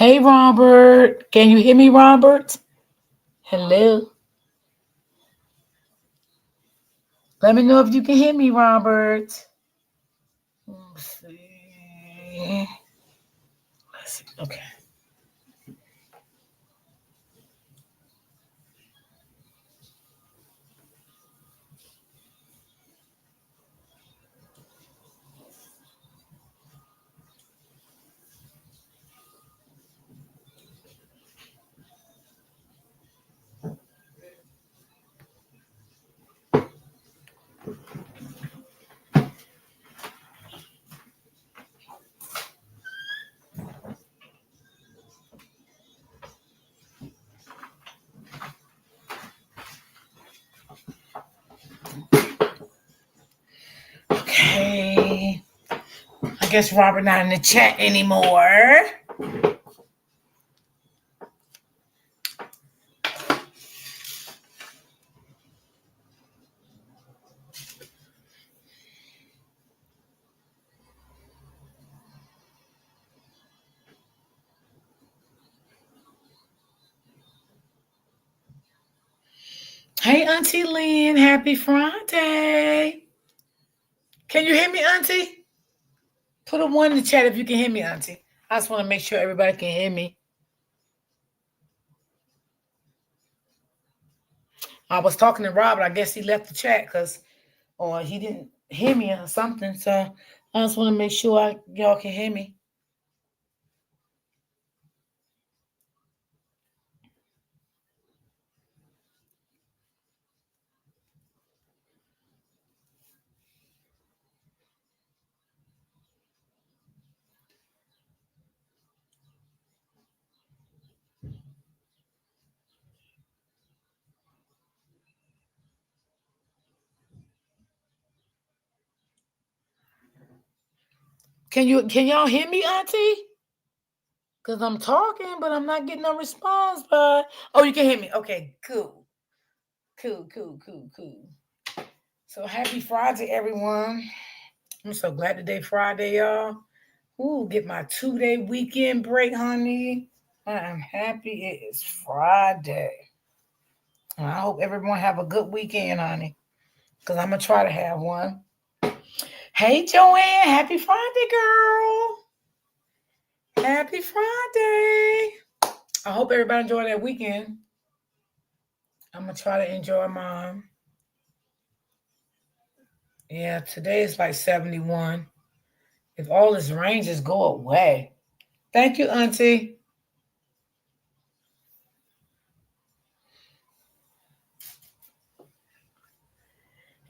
Hey, Robert. Can you hear me, Robert? Hello. Let me know if you can hear me, Robert. Let's see. Let's see. Okay. Okay. I guess Robert not in the chat anymore. Hey, Auntie Lynn. Happy Friday. Can you hear me, Auntie? Put a one in the chat if you can hear me, Auntie. I just want to make sure everybody can hear me. I was talking to Robert. I guess he left the chat because or he didn't hear me or something. So I just want to make sure y'all can hear me. Can y'all hear me, Auntie? Cause I'm talking, but I'm not getting no response. But oh, you can hear me. Okay, cool, cool. So happy Friday, everyone. I'm so glad today Friday, y'all. Ooh, get my 2-day weekend break, honey. I am happy it is Friday. And I hope everyone have a good weekend, honey. Cause I'm gonna try to have one. Hey, Joanne. Happy Friday, girl. Happy Friday. I hope everybody enjoyed that weekend. I'm gonna try to enjoy mine. Yeah, today is like 71. If all this rain just go away. Thank you, Auntie.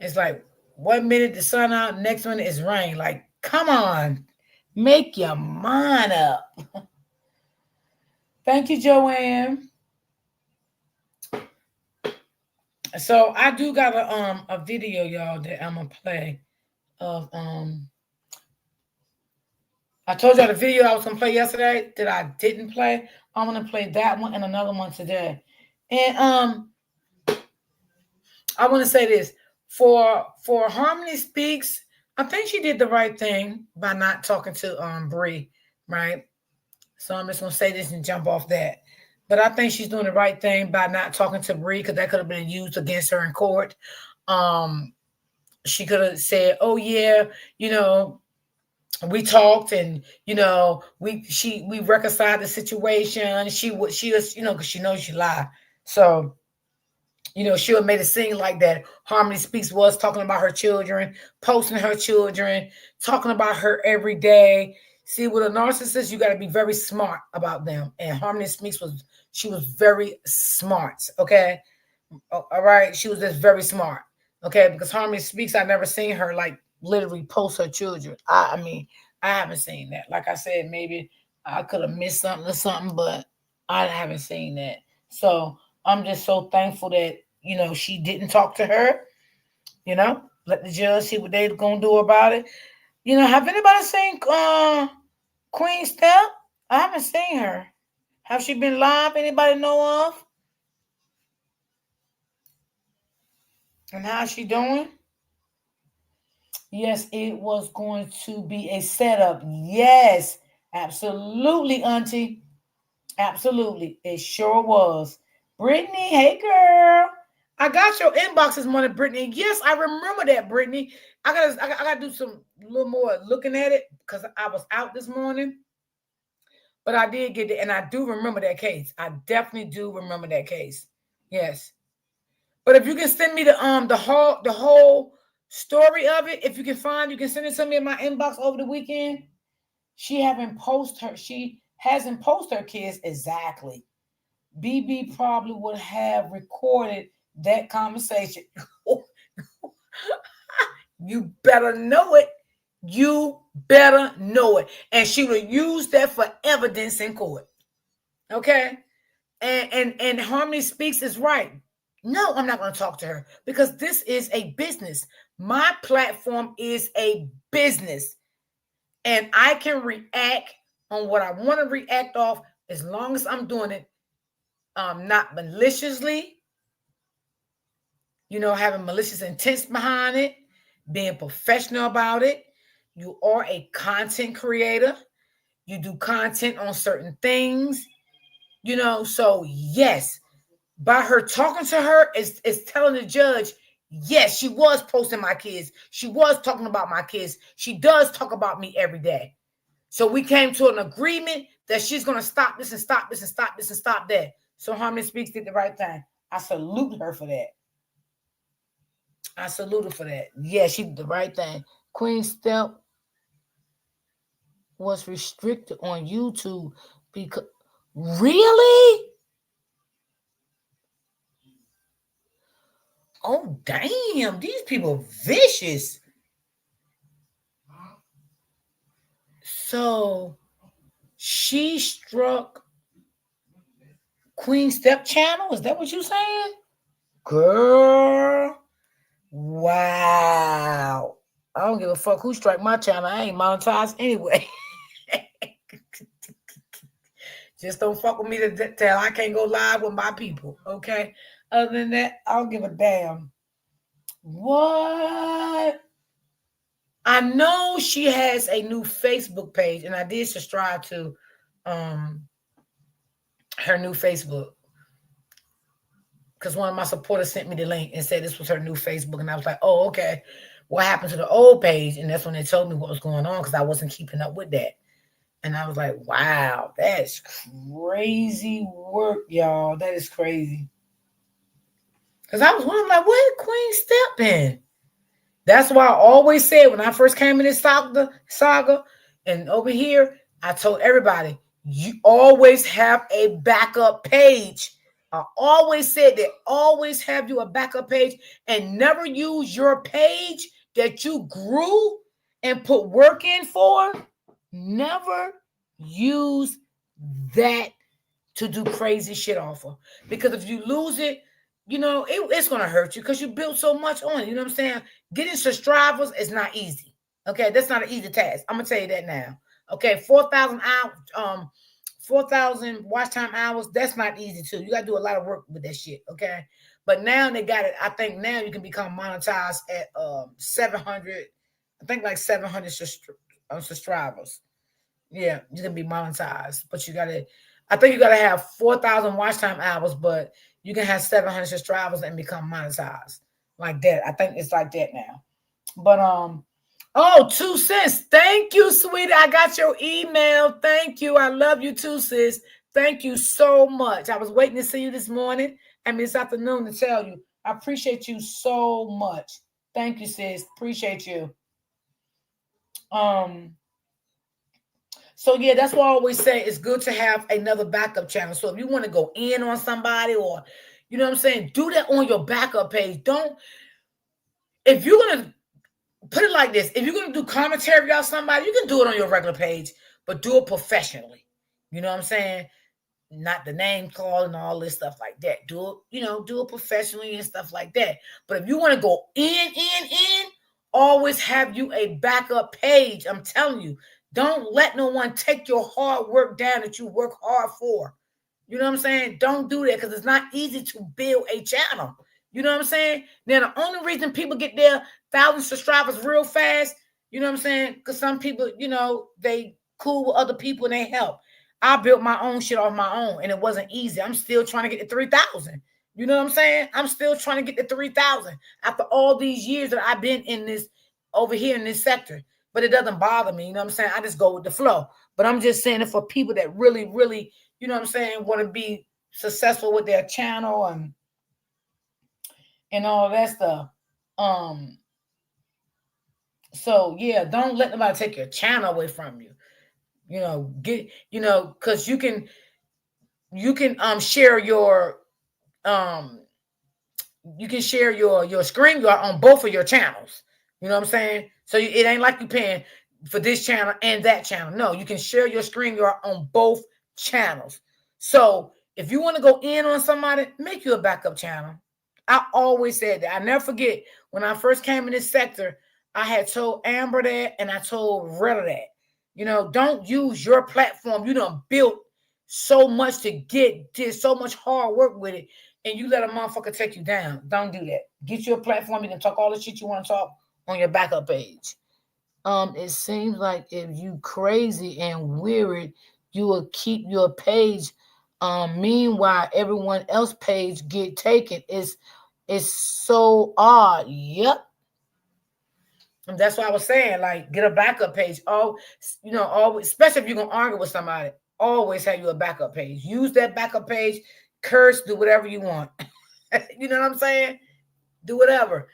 It's like 1 minute the sun out, next one is rain. Like, come on, make your mind up. Thank you, Joanne. So I do got a video, y'all, that I'm gonna play of I told y'all the video I was gonna play yesterday that I didn't play. I'm gonna play that one and another one today. And I want to say this for Harmony Speaks. I think she did the right thing by not talking to Bree, right? So I'm just gonna say this and jump off that. But I think she's doing the right thing by not talking to Bree because that could have been used against her in court. Um, she could have said, "Oh yeah, you know, we talked and we reconciled the situation." She was because she knows she lied. So she would have made it seem like that. Harmony Speaks was talking about her children, posting her children, talking about her every day. See, with a narcissist, you got to be very smart about them. And Harmony Speaks she was very smart. Okay, all right, she was just very smart. Okay, because Harmony Speaks, I never seen her like literally post her children. I mean, I haven't seen that. Like I said, maybe I could have missed something or something, but I haven't seen that. So I'm just so thankful that she didn't talk to her. Let the judge see what they're gonna do about it. Have anybody seen Queen Step? I haven't seen her. Have she been live? Anybody know of? And how's she doing? Yes, it was going to be a setup. Yes, absolutely, Auntie. Absolutely. It sure was. Brittany, hey girl. I got your inbox this morning, Brittany. Yes, I remember that, Brittany. I gotta do some little more looking at it because I was out this morning. But I did get it, and I do remember that case. I definitely do remember that case. Yes. But if you can send me the whole story of it, if you can find, you can send it to me in my inbox over the weekend. She hasn't posted her kids exactly. BB probably would have recorded that conversation. You better know it. You better know it. And she would use that for evidence in court. Okay? And Harmony Speaks is right. No, I'm not going to talk to her because this is a business. My platform is a business. And I can react on what I want to react off as long as I'm doing it not maliciously, having malicious intents behind it, being professional about it. You are a content creator. You do content on certain things, so yes, by her talking to her is telling the judge, yes, she was posting my kids. She was talking about my kids. She does talk about me every day. So we came to an agreement that she's going to stop this and stop this and stop this and stop that. So Harmony Speaks did the right thing. I salute her for that. I salute her for that. Yeah, she did the right thing. Queen Step was restricted on YouTube because really? Oh damn, these people vicious. So she struck Queen Step channel. Is that what you saying? Girl. Wow. I don't give a fuck who strike my channel. I ain't monetized anyway. Just don't fuck with me to tell I can't go live with my people. Okay. Other than that, I don't give a damn. What? I know she has a new Facebook page, and I did subscribe to um her new Facebook because one of my supporters sent me the link and said this was her new Facebook, and I was like, oh, okay. What happened to the old page? And that's when they told me what was going on because I wasn't keeping up with that. And I was like, wow, that's crazy work, y'all. That is crazy. Because I was wondering, like, where did Queen Step in? That's why I always said when I first came in this saga and over here, I told everybody, you always have a backup page. I always said that, always have you a backup page and never use your page that you grew and put work in for. Never use that to do crazy shit off of. Because if you lose it, it's going to hurt you because you built so much on it. You know what I'm saying? Getting subscribers is not easy. Okay, that's not an easy task. I'm going to tell you that now. Okay, 4,000 hours, 4,000 watch time hours, that's not easy too. You got to do a lot of work with that shit, okay? But now they got it. I think now you can become monetized at 700, I think like 700 subscribers. Yeah, you can be monetized, but I think you gotta have 4,000 watch time hours, but you can have 700 subscribers and become monetized like that. I think it's like that now. But oh, 2 cents. Thank you, sweetie. I got your email. Thank you. I love you too, sis. Thank you so much. I was waiting to see you this morning. This afternoon to tell you. I appreciate you so much. Thank you, sis. Appreciate you. Um, So yeah, that's why I always say it's good to have another backup channel. So if you want to go in on somebody or you know what I'm saying, do that on your backup page. If you're gonna put it like this, if you're gonna do commentary about somebody, you can do it on your regular page, but do it professionally. You know what I'm saying? Not the name call and all this stuff like that. Do it, do it professionally and stuff like that. But if you want to go in, always have you a backup page. I'm telling you, don't let no one take your hard work down that you work hard for. You know what I'm saying? Don't do that because it's not easy to build a channel. You know what I'm saying? Now, the only reason people get their 1,000 subscribers real fast, you know what I'm saying? Because some people, they cool with other people and they help. I built my own shit off my own, and it wasn't easy. I'm still trying to get to 3,000. You know what I'm saying? I'm still trying to get to 3,000 after all these years that I've been in this over here in this sector. But it doesn't bother me. You know what I'm saying? I just go with the flow. But I'm just saying it for people that really, really, you know what I'm saying, want to be successful with their channel and all that stuff. So yeah, don't let nobody take your channel away from you. Because you can share your um you can share your screen guard on both of your channels. You know what I'm saying? So it ain't like you paying for this channel and that channel. No, you can share your screen guard on both channels. So if you want to go in on somebody, make you a backup channel. I always said that. I never forget when I first came in this sector, I had told Amber that and I told Retta that. Don't use your platform. You done built so much to did so much hard work with it, and you let a motherfucker take you down. Don't do that. Get your platform. You can talk all the shit you want to talk on your backup page. It seems like if you crazy and weird, you will keep your page. Meanwhile, everyone else page get taken. It's so odd. Yep. And that's what I was saying. Like, get a backup page. Always, especially if you're gonna argue with somebody, always have you a backup page. Use that backup page. Curse, do whatever you want. You know what I'm saying? Do whatever,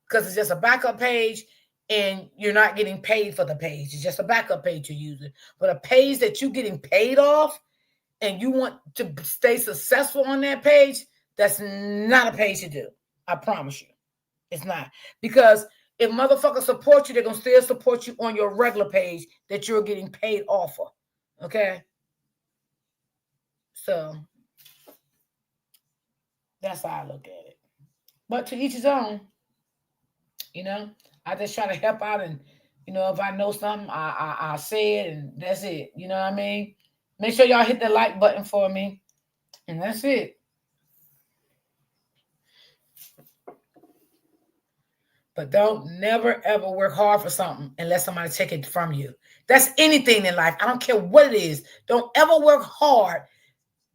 because it's just a backup page, and you're not getting paid for the page. It's just a backup page you're using. But a page that you're getting paid off, and you want to stay successful on that page, that's not a page to do. I promise you, it's not. Because if motherfuckers support you, they're gonna still support you on your regular page that you're getting paid off of. Okay? So that's how I look at it. But to each his own. I just try to help out, and if I know something, I say it, and that's it. You know what I mean? Make sure y'all hit the like button for me, and that's it. But don't never ever work hard for something and let somebody take it from you. That's anything in life. I don't care what it is. Don't ever work hard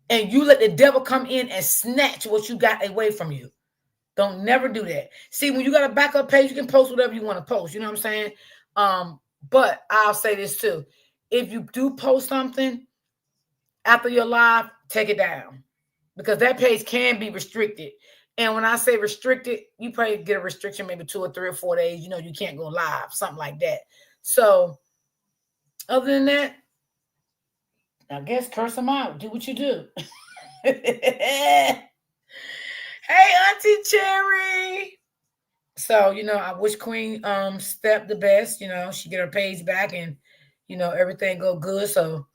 and you let the devil come in and snatch what you got away from you. Don't never do that. See, when you got a backup page, you can post whatever you want to post. You know what I'm saying? But I'll say this too. If you do post something after your live, take it down, because that page can be restricted. And when I say restricted, you probably get a restriction maybe 2 or 3 or 4 days. You can't go live, something like that. So other than that, I guess curse them out. Do what you do. Hey, Auntie Cherry. So, I wish Queen Step the best. She get her page back and, everything go good. So,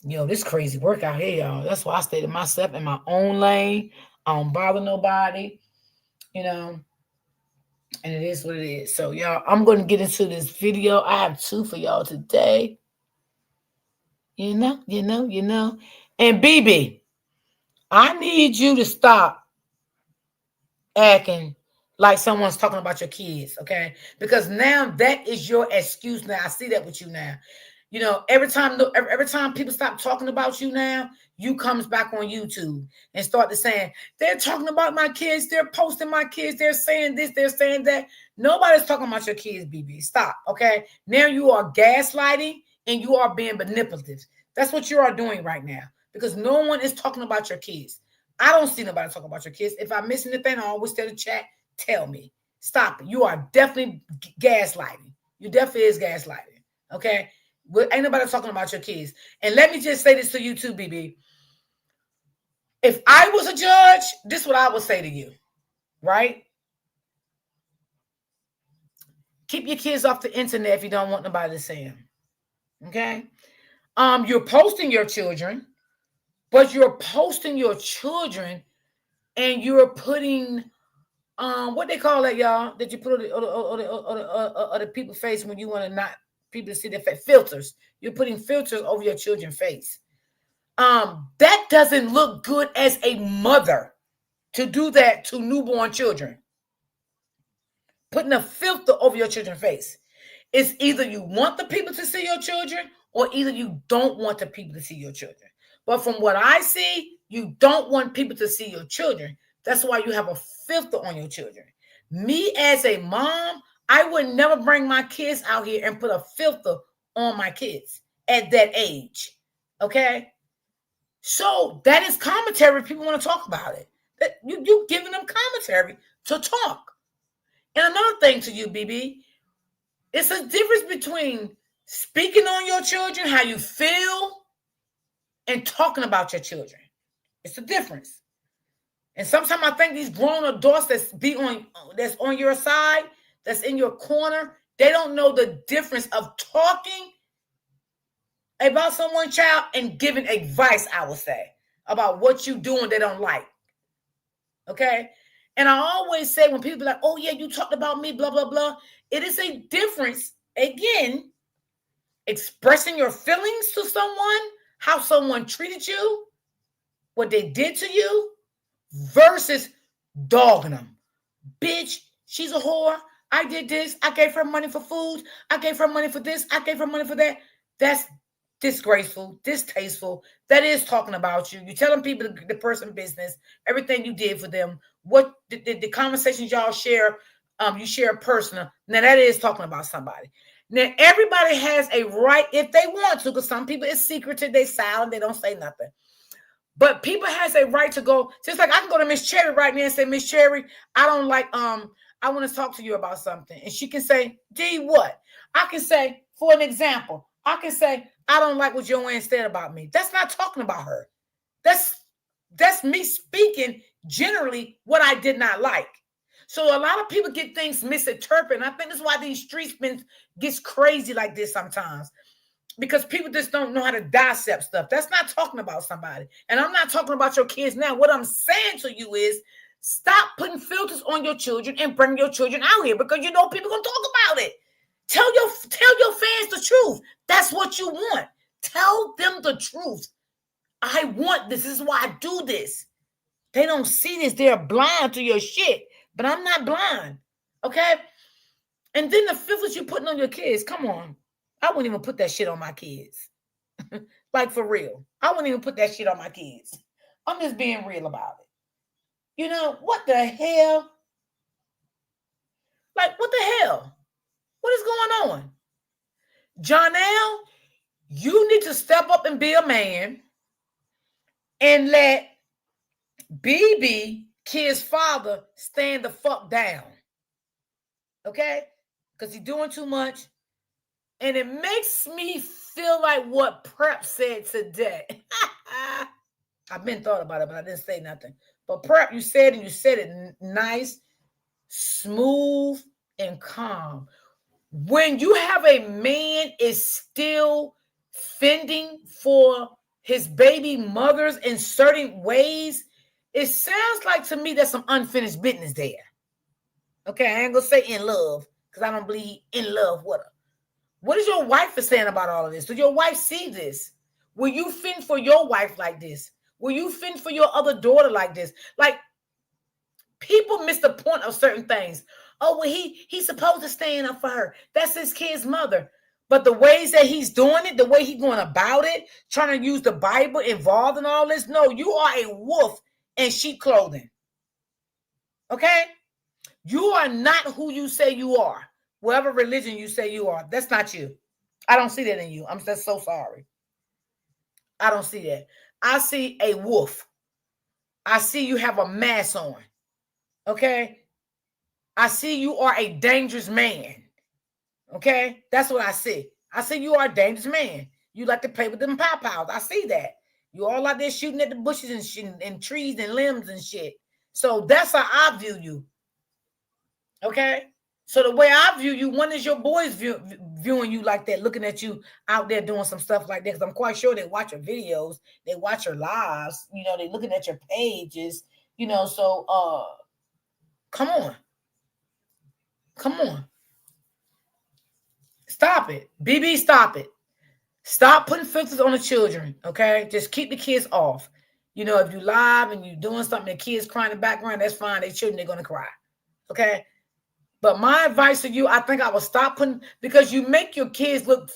this crazy work out here, y'all. That's why I stay to myself in my own lane. I don't bother nobody, and it is what it is. So, y'all, I'm going to get into this video. I have 2 for y'all today. And BB, I need you to stop acting like someone's talking about your kids, okay? Because now that is your excuse. Now I see that with you now. Every time people stop talking about you now, you comes back on YouTube and start to saying, they're talking about my kids, they're posting my kids, they're saying this, they're saying that. Nobody's talking about your kids, BB. Stop, okay? Now you are gaslighting and you are being manipulative. That's what you are doing right now, because no one is talking about your kids. I don't see nobody talking about your kids. If I miss anything, I always tell the chat, tell me. Stop it. You are definitely gaslighting. You definitely is gaslighting. Okay? Ain't nobody talking about your kids. And let me just say this to you too, BB. If I was a judge, this is what I would say to you. Right? Keep your kids off the internet if you don't want nobody to see them. Okay? You're posting your children, but you're posting your children and you're putting what they call that, y'all, that you put on the people's face when you want to not people to see their face, filters. You're putting filters over your children's face. That doesn't look good as a mother to do that to newborn children. Putting a filter over your children's face. It's either you want the people to see your children or either you don't want the people to see your children. But from what I see, you don't want people to see your children. That's why you have a filter on your children. Me as a mom, I would never bring my kids out here and put a filter on my kids at that age. Okay? So that is commentary. People want to talk about it. That you giving them commentary to talk. And another thing to you, BB, it's a difference between speaking on your children, how you feel, and talking about your children. It's a difference. And sometimes I think these grown adults that's on your side, that's in your corner, they don't know the difference of talking about someone's child and giving advice, I would say, about what you doing they don't like. Okay? And I always say when people are like, oh yeah, you talked about me, blah, blah, blah. It is a difference, again, expressing your feelings to someone, how someone treated you, what they did to you, versus dogging them. Bitch, she's a whore. I did this. I gave her money for food. I gave her money for this. I gave her money for that. That's disgraceful, distasteful. That is talking about you. You're telling people the person business, everything you did for them, what the conversations y'all share, you share personal. Now that is talking about somebody. Now everybody has a right if they want to, because some people it's secretive, they silent, they don't say nothing. But people has a right to go, just like I can go to Miss Cherry right now and say, Miss Cherry, I don't like, I want to talk to you about something. And she can say, D, what? I can say, for an example, I can say, I don't like what Joanne said about me. That's not talking about her. That's me speaking generally what I did not like. So a lot of people get things misinterpreted. And I think that's why these streets gets crazy like this sometimes. Because people just don't know how to dissect stuff. That's not talking about somebody. And I'm not talking about your kids now. What I'm saying to you is stop putting filters on your children and bring your children out here, because you know people gonna talk about it. Tell your fans the truth. That's what you want. Tell them the truth. I want this. This is why I do this. They don't see this. They're blind to your shit. But I'm not blind. Okay? And then the filters you're putting on your kids. Come on. I wouldn't even put that shit on my kids. Like, for real. I wouldn't even put that shit on my kids. I'm just being real about it. You know, what the hell? Like, what the hell? What is going on? Jonelle, you need to step up and be a man and let BB, kid's father, stand the fuck down. Okay? Because he's doing too much. And it makes me feel like what Prep said today. I've been thought about it, but I didn't say nothing. But Prep, you said it nice, smooth, and calm. When you have a man is still fending for his baby mothers in certain ways, it sounds like to me there's some unfinished business there. Okay, I ain't gonna say in love, because I don't believe in love with her. What is your wife saying about all of this? Does your wife see this? Will you fend for your wife like this? Will you fend for your other daughter like this? Like, people miss the point of certain things. Oh, well, he's supposed to stand up for her. That's his kid's mother. But the ways that he's doing it, the way he's going about it, trying to use the Bible involved in all this, no, you are a wolf in sheep clothing. Okay? You are not who you say you are. Whatever religion you say you are, that's not you. I don't see that in you. I'm just so sorry. I don't see that. I see a wolf. I see you have a mask on. Okay? I see you are a dangerous man. Okay? That's what I see. I see you are a dangerous man. You like to play with them pop-outs. I see that. You all out there shooting at the bushes and shit, and trees and limbs and shit. So that's how I view you. Okay? So the way I view you, one is your boys viewing you like that, looking at you out there doing some stuff like that. Because I'm quite sure they watch your videos, they watch your lives, you know, they looking at your pages, you know. So come on. Come on. Stop it. BB, stop it. Stop putting filters on the children, okay? Just keep the kids off. You know, if you live and you doing something, the kids crying in the background, that's fine. They children, they're going to cry, okay? But my advice to you, I think I will stop putting, because you make your kids look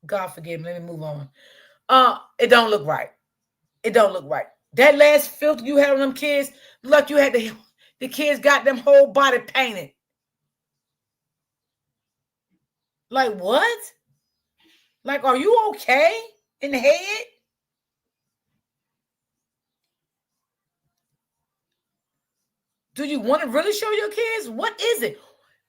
God forgive me. Let me move on. It don't look right. It don't look right. That last filter you had on them kids, look, you had the kids got them whole body painted. Like what? Like, are you okay in the head? Do you want to really show your kids? What is it?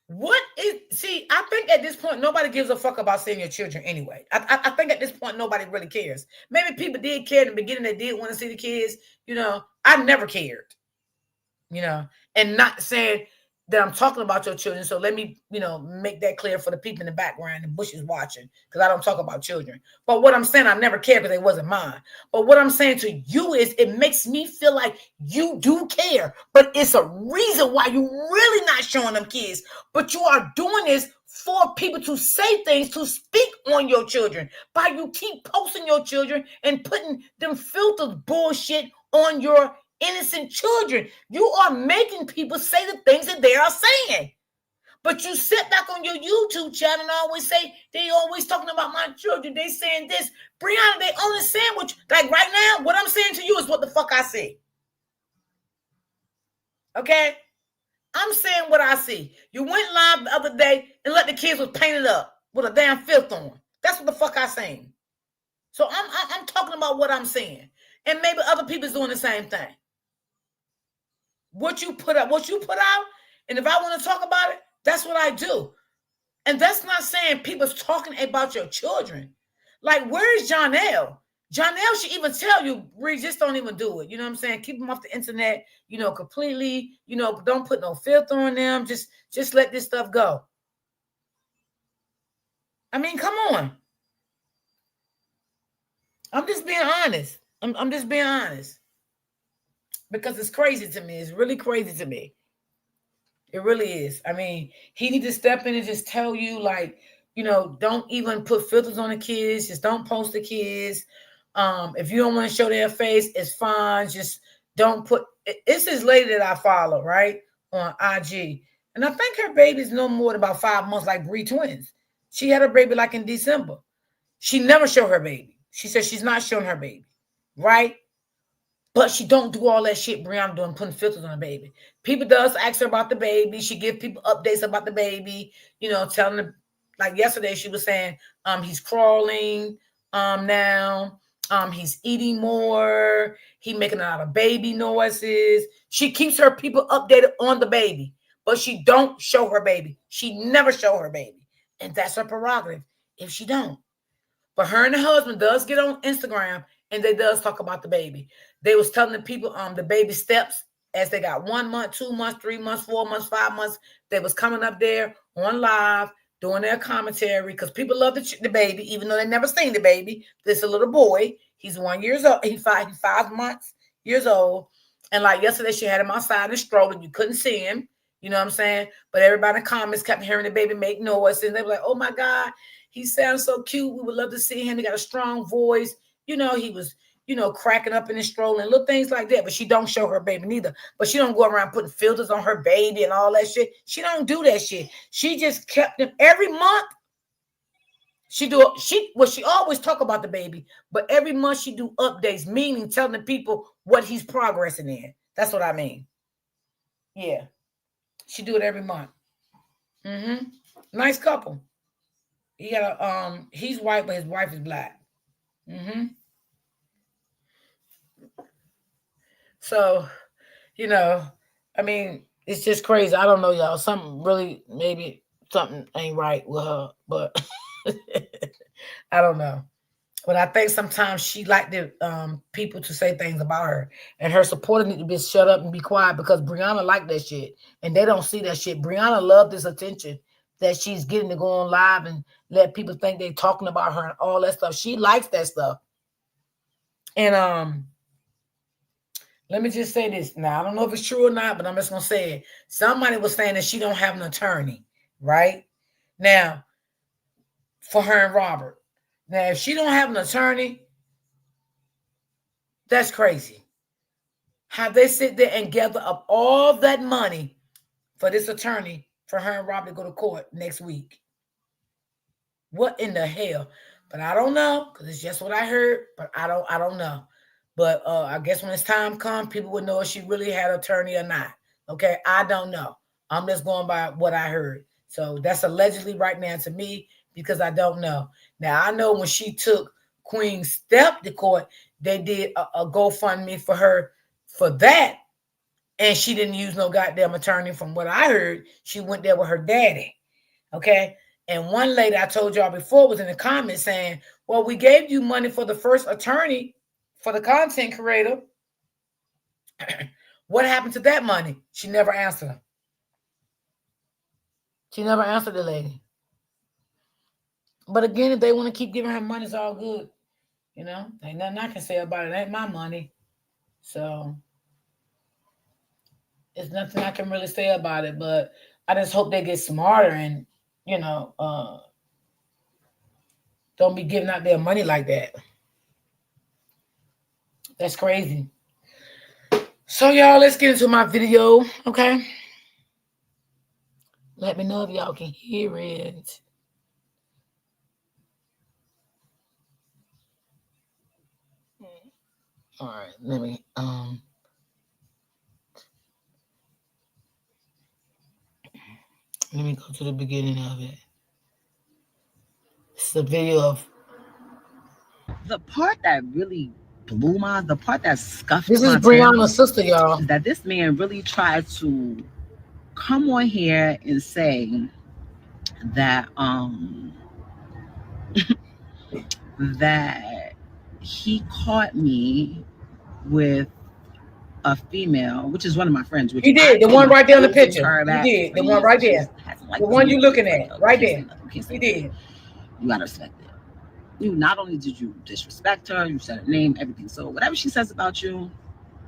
What is, see, I think at this point, nobody gives a fuck about seeing your children anyway. I think at this point, nobody really cares. Maybe people did care in the beginning, they did want to see the kids. I never cared. And not saying that I'm talking about your children. So let me, make that clear for the people in the background and bushes watching, because I don't talk about children. But what I'm saying, I never cared because they wasn't mine. But what I'm saying to you is it makes me feel like you do care, but it's a reason why you really not showing them kids. But you are doing this for people to say things, to speak on your children. By you keep posting your children and putting them filters bullshit on your innocent children. You are making people say the things that they are saying. But you sit back on your YouTube channel and always say, they always talking about my children. They saying this. Brianna, they only saying what, like right now, what I'm saying to you is what the fuck I see. Okay? I'm saying what I see. You went live the other day and let the kids was painted up with a damn filth on. That's what the fuck I seen. So I'm talking about what I'm seeing. And maybe other people's doing the same thing. What you put out, and if I want to talk about it, that's what I do. And that's not saying people's talking about your children. Like, where is Jonelle? Jonelle should even tell you, Bree, just don't even do it. You know what I'm saying? Keep them off the internet, completely. Don't put no filter on them. Just let this stuff go. I mean, come on. I'm just being honest. I'm just being honest. Because it's crazy to me. It's really crazy to me. It really is. I mean, he needs to step in and just tell you, like, don't even put filters on the kids. Just don't post the kids. If you don't want to show their face, it's fine. Just don't put. It's this lady that I follow, right, on IG, and I think her baby's no more than about 5 months, like Bree twins. She had her baby like in December. She never showed her baby. She said she's not showing her baby, right? But she don't do all that shit Brianna doing, putting filters on the baby. People does ask her about the baby. She give people updates about the baby, telling them, like yesterday she was saying, he's crawling now. He's eating more. He making a lot of baby noises. She keeps her people updated on the baby, but she don't show her baby. She never show her baby. And that's her prerogative if she don't. But her and the husband does get on Instagram and they does talk about the baby. They was telling the people the baby steps as they got 1 month, 2 months, 3 months, 4 months, 5 months. They was coming up there on live doing their commentary because people love the baby, even though they never seen the baby. This a little boy. He's 1 year old. He's 5 months years old. And like yesterday, she had him outside in the stroller. You couldn't see him. You know what I'm saying? But everybody in the comments kept hearing the baby make noise. And they were like, oh my God, he sounds so cute. We would love to see him. He got a strong voice. He was, cracking up in the stroller and little things like that. But she don't show her baby neither. But she don't go around putting filters on her baby and all that shit. She don't do that shit. She just kept them every month. She always talk about the baby, but every month she do updates, meaning telling the people what he's progressing in. That's what I mean. Yeah. She do it every month. Nice couple. He got he's white, but his wife is black. So, I mean, it's just crazy. I don't know, y'all. Something really, maybe something ain't right with her, but I don't know. But I think sometimes she like the people to say things about her, and her supporters need to be shut up and be quiet because Brianna like that shit, and they don't see that shit. Brianna love this attention that she's getting to go on live and let people think they talking about her and all that stuff. She likes that stuff. And let me just say this. Now, I don't know if it's true or not, but I'm just gonna say it. Somebody was saying that she don't have an attorney, right? Now, for her and Robert. Now, if she don't have an attorney, that's crazy. How they sit there and gather up all that money for this attorney for her and Robert to go to court next week. What in the hell? But I don't know because it's just what I heard. But I don't know. But I guess when it's time comes, people would know if she really had an attorney or not. Okay, I don't know. I'm just going by what I heard. So that's allegedly right now to me because I don't know. Now I know when she took Queen's step to court, they did a GoFundMe for her for that, and she didn't use no goddamn attorney. From what I heard, she went there with her daddy. Okay. And one lady I told y'all before was in the comments saying, well, we gave you money for the first attorney for the content creator. What happened to that money? She never answered her. She never answered the lady. But again, if they want to keep giving her money, it's all good. You know, ain't nothing I can say about it. It ain't my money. So there's nothing I can really say about it. But I just hope they get smarter and, you know, don't be giving out their money like that. That's crazy. So y'all, let's get into my video, okay? Let me know if y'all can hear it. All right, let me go to the beginning of it. It's the video of the part that really blew the part that scuffed this my is Brianna's sister, y'all. Is that this man really tried to come on here and say that that he caught me with a female, which is one of my friends. Which he did. The one right there in the picture. He did. The one right there. The one you looking at. Right there. He did. You gotta respect it. You not only did you disrespect her, you said her name, everything. So whatever she says about you,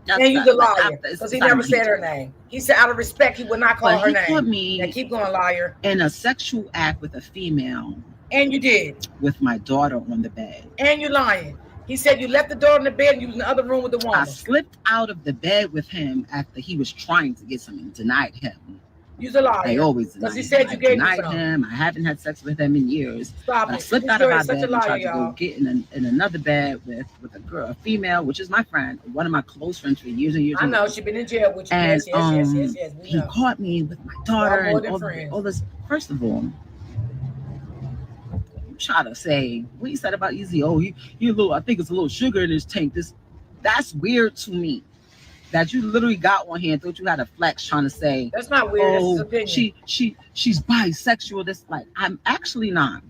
and you're the liar because he never said her name. He said out of respect he would not call her name. Caught me. Now keep going, liar. In a sexual act with a female. And you did. With my daughter on the bed. And you lying. He said you left the daughter in the bed and you was in the other room with the woman. I slipped out of the bed with him after he was trying to get something, denied him. You're a liar. I always denied him. Because he said you gave him. I haven't had sex with him in years. Stop it. I slipped out of my bed and tried to go get in another bed with a girl, a female, which is my friend, one of my close friends for years and years. I know she's been in jail with you. And, yes. He caught me with my daughter and all this. First of all, try to say what he said about Easy. Oh, he a little. I think it's a little sugar in his tank. That's weird to me. That you literally got on here and thought you had a flex trying to say that's not weird. Oh, that's his opinion. She's bisexual. This like I'm actually not.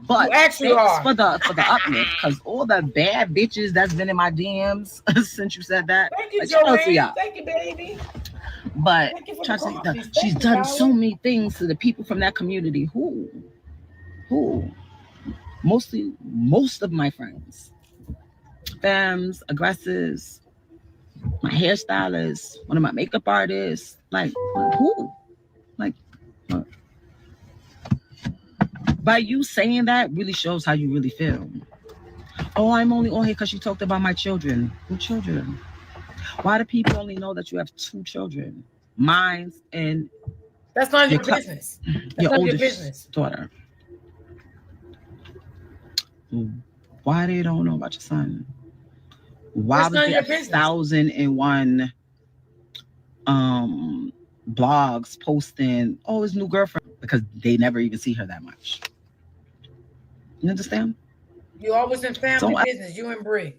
But you actually are for the uplift because all the bad bitches that's been in my DMs since you said that. Thank you, Joanne. Thank you, baby. But she's done so many things to the people from that community. Who? Most of my friends, femmes, aggressors. My hairstylist, one of my makeup artists, like who? Like, by you saying that really shows how you really feel. Oh, I'm only on here because you talked about my children. Who children? Why do people only know that you have 2 children? Mine and that's not your business. Your oldest daughter. Why they don't know about your son? Why was there 1,001 blogs posting, oh, his new girlfriend? Because they never even see her that much. You understand? You always in family business, you and Bree.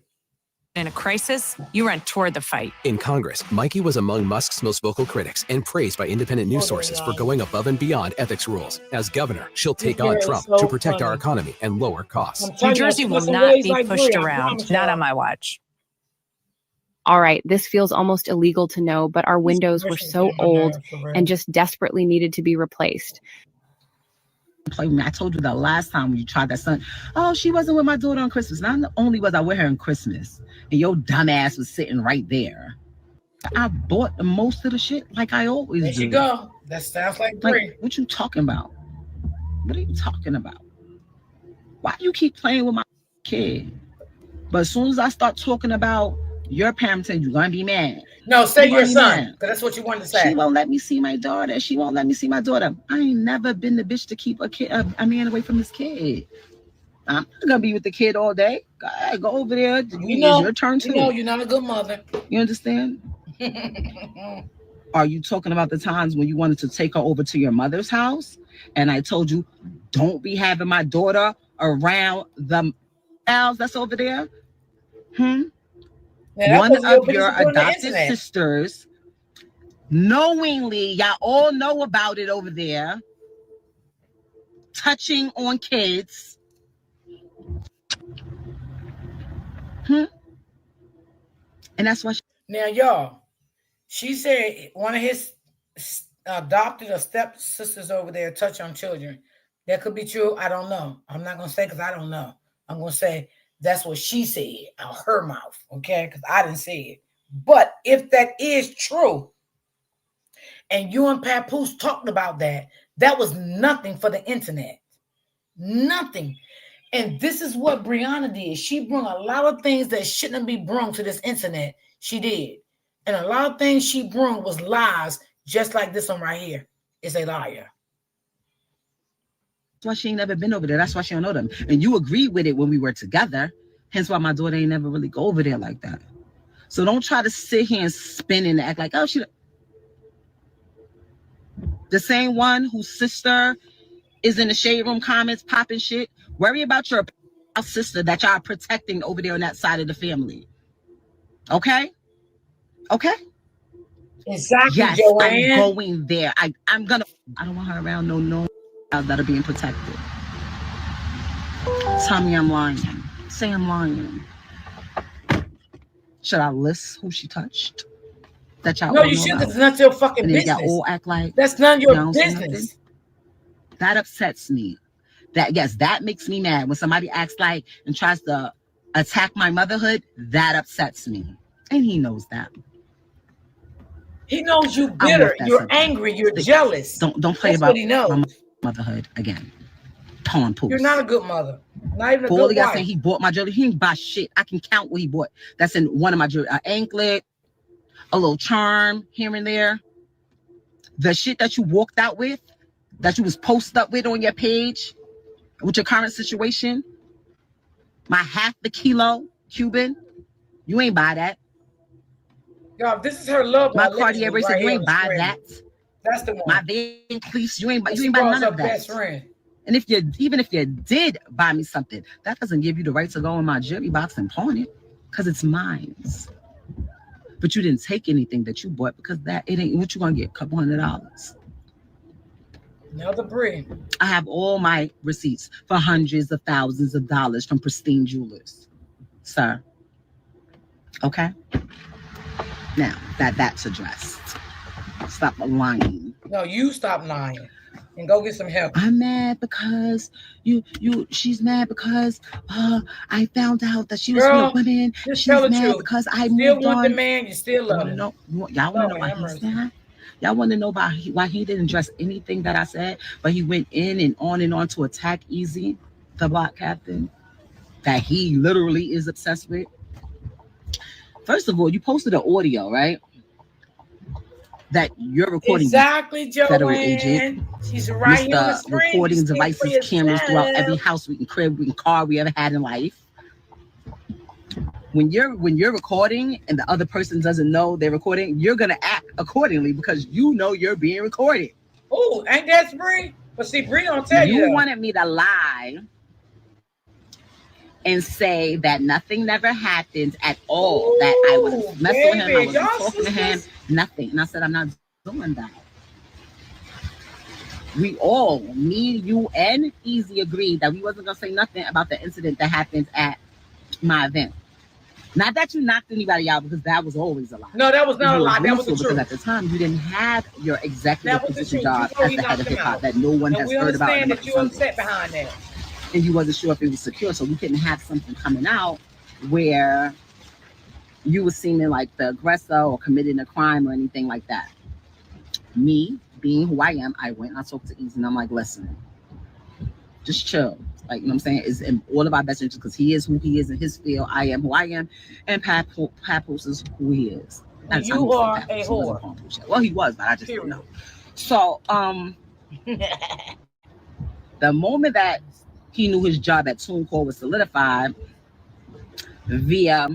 In a crisis, you run toward the fight. In Congress, Mikey was among Musk's most vocal critics and praised by independent news sources for going above and beyond ethics rules. As governor, she'll take on Trump to protect our economy and lower costs. New Jersey will not be pushed around. Not on my watch. All right, this feels almost illegal to know, but our windows were so old and just desperately needed to be replaced. I told you the last time when you tried that son. Oh, she wasn't with my daughter on Christmas. Not only was I with her on Christmas, and your dumb ass was sitting right there. I bought most of the shit like I always do. There you go. That sounds like Bree. What you talking about? What are you talking about? Why do you keep playing with my kid? But as soon as I start talking about your parenting, you're gonna be mad. No, say your son, because that's what you wanted to say. She won't let me see my daughter. She won't let me see my daughter. I ain't never been the bitch to keep a man away from his kid. I'm not gonna be with the kid all day. Go over there. It's your turn too. You're not a good mother. You understand? Are you talking about the times when you wanted to take her over to your mother's house? And I told you, don't be having my daughter around the house that's over there? One of your adopted sisters, knowingly, y'all all know about it over there, touching on kids. And that's why now, y'all, she said one of his adopted or step sisters over there touch on children. That could be true. I don't know. I'm not going to say because I don't know. I'm going to say that's what she said out her mouth, okay? Because I didn't say it. But if that is true, and you and Papoose talked about that, that was nothing for the internet. Nothing. And this is what Brianna did. She brought a lot of things that shouldn't be brought to this internet. She did. And a lot of things she brought was lies, just like this one right here is a liar. That's why she ain't never been over there. That's why she don't know them. And you agreed with it when we were together. Hence why my daughter ain't never really go over there like that. So don't try to sit here and spin and act like, oh, she... The same one whose sister is in the shade room comments popping shit. Worry about your sister that y'all protecting over there on that side of the family. Okay? Okay? Exactly, yes, Joanne. I'm going there. I don't want her around no that are being protected. Tell me I'm lying. Say I'm lying. Should I list who she touched? That y'all no, you shouldn't. It's not your fucking and business. Y'all all act like that's none of your business. That upsets me. That makes me mad when somebody acts like and tries to attack my motherhood. That upsets me, and he knows that. He knows you bitter. You're angry. You're jealous. Don't play that's about what he knows. My motherhood again. Papoose. You're not a good mother. Not even a For good all of y'all wife. saying he bought my jewelry, he didn't buy shit. I can count what he bought. That's in one of my jewelry. An anklet, a little charm here and there. The shit that you walked out with, that you was posted up with on your page, with your current situation, my half the kilo Cuban, you ain't buy that. Y'all, this is her love. My Cartier bracelet, right, you ain't buy that. That's the one. My Van Cleef, you ain't buy none of that. Best friend. And even if you did buy me something, that doesn't give you the right to go in my jewelry box and pawn it, because it's mine. But you didn't take anything that you bought because it ain't what you gonna get. $200. Another Brie. I have all my receipts for hundreds of thousands of dollars from pristine jewelers, sir. Okay. Now that's addressed. Stop lying. No, you stop lying and go get some help. I'm mad because she's mad because I found out that she was with women. She's mad because I moved on. The man, you still love him. Y'all want to know why he's mad? Y'all want to know why he didn't address anything that I said, but he went in and on to attack Easy, the block captain, that he literally is obsessed with. First of all, you posted an audio, right? That you're recording. Exactly, Joanne. Federal agent. She's right here on the screen. Recording devices, cameras throughout every house, crib, car we ever had in life. When you're recording and the other person doesn't know they're recording, you're gonna act accordingly because you know you're being recorded. Oh, ain't that Bree? But see, Bree don't tell you. You wanted me to lie and say that nothing never happened at all. Ooh, that I was messing with him, I wasn't talking to him, nothing. And I said, I'm not doing that. We all, me, you, and Easy agreed that we wasn't gonna say nothing about the incident that happened at my event. Not that you knocked anybody out, because that was always a lie. No, that was not a lie. That was the truth. Because at the time, you didn't have your executive position job as the head of hip hop that no one has heard about. We understand that you upset behind that. And you wasn't sure if it was secure, so we couldn't have something coming out where you were seeming like the aggressor or committing a crime or anything like that. Me, being who I am, I went and I talked to Easy and I'm like, listen, just chill. Like, you know what I'm saying? It's in all of our best interest because he is who he is in his field. I am who I am. And Papoose is who he is. You are a whore. Well, he was, but I just didn't know. So, the moment that he knew his job at TuneCore was solidified via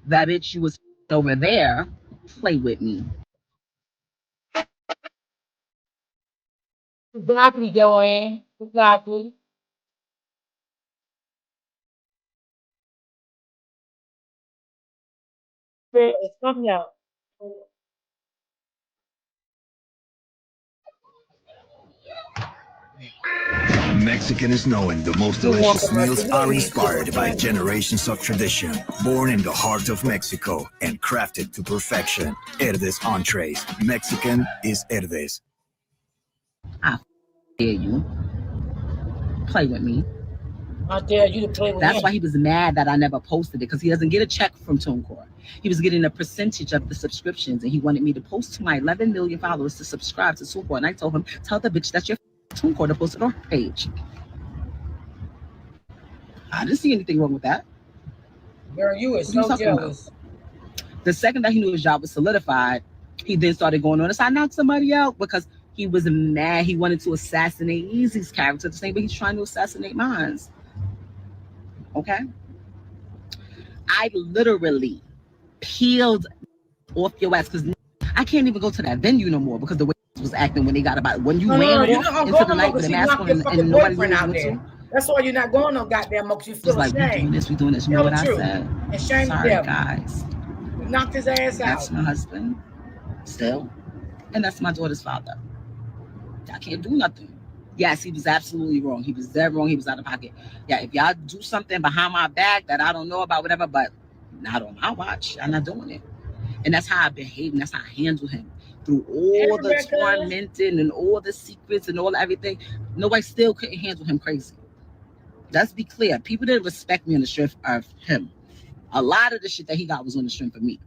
that bitch you was over there. Play with me. Exactly, Joanne. Exactly. It's coming out. Mexican is known the most delicious meals are inspired by generations of tradition, born in the heart of Mexico and crafted to perfection. Herdes entrees. Mexican is Herdes. I dare you. Play with me. I dare you to play with That's him. why he was mad that I never posted it, because he doesn't get a check from TuneCore. He was getting a percentage of the subscriptions, and he wanted me to post to my 11 million followers to subscribe to TuneCore. And I told him, tell the bitch that's your TuneCore to post it on her page. I didn't see anything wrong with that. Girl, you are so jealous. The second that he knew his job was solidified, he then started going on. So I knocked somebody out because he was mad. He wanted to assassinate Easy's character the same way he's trying to assassinate mine. Okay? I literally peeled off your ass because I can't even go to that venue no more because the way he was acting when they got about when you ran off into the night with a mask on and nobody knew what you went to. That's why you're not going no goddamn more, because you feel ashamed. Like, we doing this. You know what I said? And shame Sorry, the devil. guys. We knocked his ass out. That's my husband still. And that's my daughter's father. I can't do nothing. Yes, he was absolutely wrong. He was dead wrong. He was out of pocket. Yeah, if y'all do something behind my back that I don't know about, whatever, but not on my watch, I'm not doing it. And that's how I behave, and that's how I handle him. Through all the tormenting and all the secrets and all everything, nobody still couldn't handle him crazy. Let's be clear. People didn't respect me on the strength of him. A lot of the shit that he got was on the strength of me.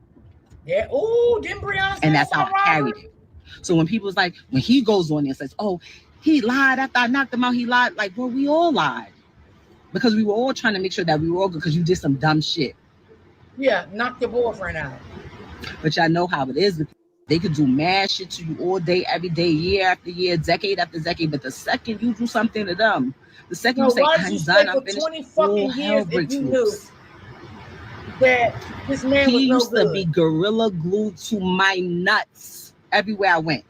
Yeah. Ooh, didn't Brianna say? And that's how I carried it. So when people's like, when he goes on there and says, oh, he lied after I knocked him out, he lied. Like, well, we all lied. Because we were all trying to make sure that we were all good because you did some dumb shit. Yeah, knock your boyfriend out. But y'all know how it is. They could do mad shit to you all day, every day, year after year, decade after decade. But the second you do something to them, the second you say, I'm done, I'm finished, 20 fucking years if you knew that this man was no good. He used to be gorilla glued to my nuts everywhere I went.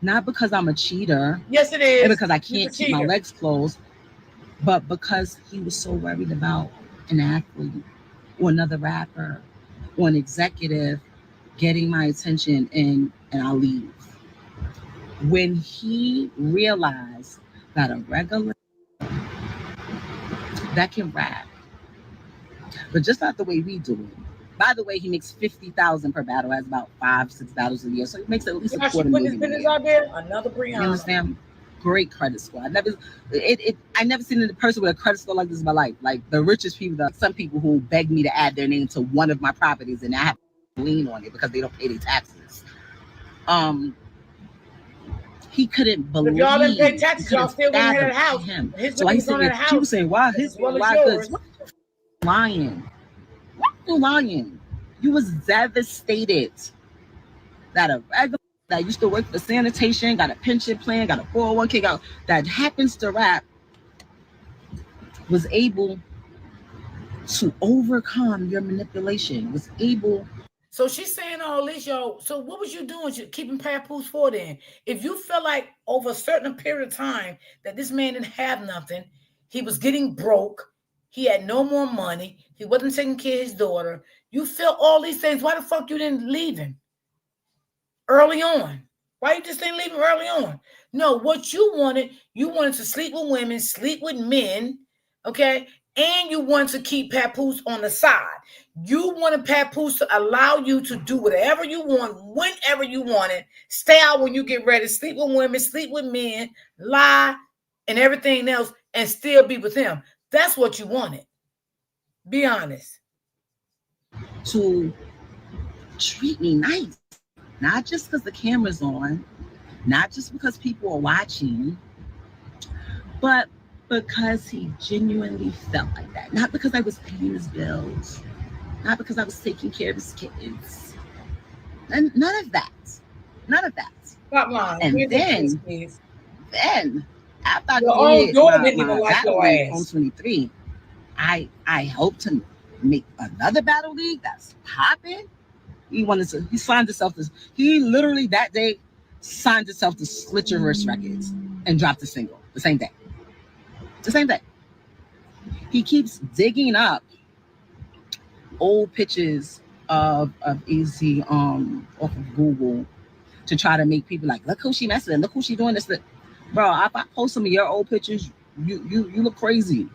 Not because I'm a cheater. Yes, it is. And because I can't keep my legs closed. But because he was so worried about an athlete or another rapper or an executive getting my attention and I'll leave. When he realized that a regular that can rap, but just not the way we do it. By the way, he makes $50,000 per battle, has about 5-6 battles a year, so he makes at least $250,000 a year. Out there, another Brianna. You understand? Great credit score. I never seen a person with a credit score like this in my life. Like the richest people, some people who beg me to add their name to one of my properties, and I have to lean on it because they don't pay their taxes. He couldn't believe. If y'all didn't pay taxes, y'all still wouldn't have a house. So I said, he was saying, "Why his why good?" Lying. Why you lying? You was devastated that a regular that used to work for sanitation, got a pension plan, got a 401k, that happens to rap, was able to overcome your manipulation, was able. So she's saying all this, y'all. So what was you doing? Keeping papoose for then? If you felt like over a certain period of time that this man didn't have nothing, he was getting broke, he had no more money, he wasn't taking care of his daughter, you felt all these things, why the fuck you didn't leave him early on? Why you just didn't leave him early on? No, what you wanted to sleep with women, sleep with men, okay? And you wanted to keep papoose on the side. You wanted papoose to allow you to do whatever you want, whenever you want it, stay out when you get ready, sleep with women, sleep with men, lie, and everything else, and still be with him. That's what you wanted. Be honest. To treat me nice. Not just because the camera's on, not just because people are watching, but because he genuinely felt like that. Not because I was paying his bills, not because I was taking care of his kids. And none of that. None of that. Stop lying. And then after I Your own created daughter my, didn't even my like battle your league ass. on 23, I hope to make another battle league that's popping. He signed himself to, he literally that day signed himself to Slit Your Wrist Records and dropped a single the same day. The same day. He keeps digging up old pictures of AZ off of Google to try to make people like, look who she messing with, look who she doing this. Bro, if I post some of your old pictures, you look crazy.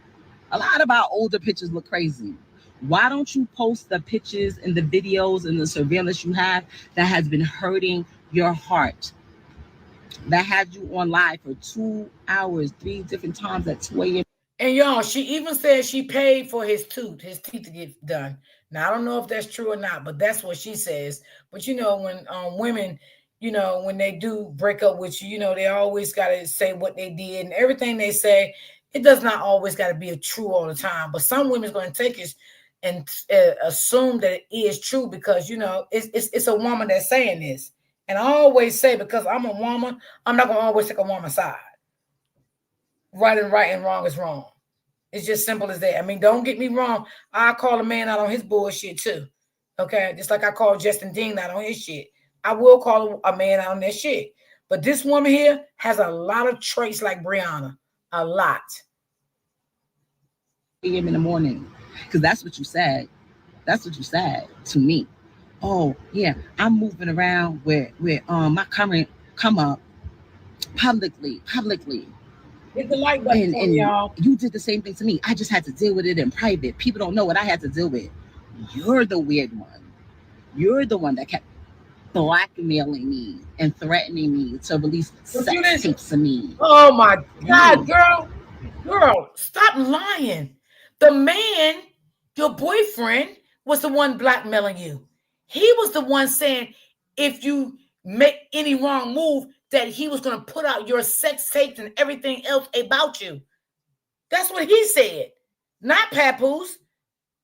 A lot of our older pictures look crazy. Why don't you post the pictures and the videos and the surveillance you have that has been hurting your heart? That had you on live for 2 hours, 3 different times at 2 a.m. And y'all, she even said she paid for his teeth to get done. Now I don't know if that's true or not, but that's what she says. But you know, when women, you know, when they do break up with you, you know, they always got to say what they did and everything they say. It does not always got to be a true all the time, but some women's going to take it and assume that it is true because you know it's a woman that's saying this. And I always say, because I'm a woman, I'm not going to always take a woman's side. Right and wrong is wrong. It's just simple as that. I mean, don't get me wrong. I call a man out on his bullshit too. Okay, just like I call Justin Dean out on his shit. I will call a man out on that shit. But this woman here has a lot of traits like Brianna. A lot. A.m. in the morning, because that's what you said. That's what you said to me. Oh yeah, I'm moving around where my current come up publicly. Hit the like button for me, y'all. You did the same thing to me. I just had to deal with it in private. People don't know what I had to deal with. You're the weird one. You're the one that kept blackmailing me and threatening me to release sex tapes of me. Oh my God, girl, stop lying. The man, your boyfriend, was the one blackmailing you. He was the one saying if you make any wrong move, that he was going to put out your sex tapes and everything else about you. That's what he said. Not Papoose.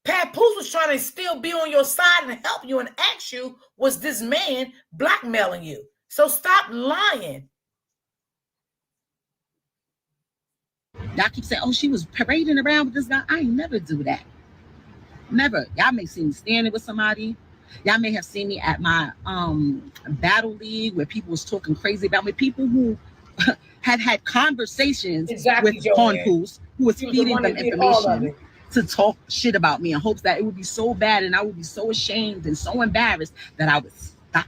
Papoose was trying to still be on your side and help you and ask you, was this man blackmailing you? So stop lying. Y'all keep saying, oh, she was parading around with this guy. I never do that. Never. Y'all may see me standing with somebody. Y'all may have seen me at my battle league where people was talking crazy about me. People who had conversations with papoose who was feeding them information to talk shit about me in hopes that it would be so bad and I would be so ashamed and so embarrassed that I would stop.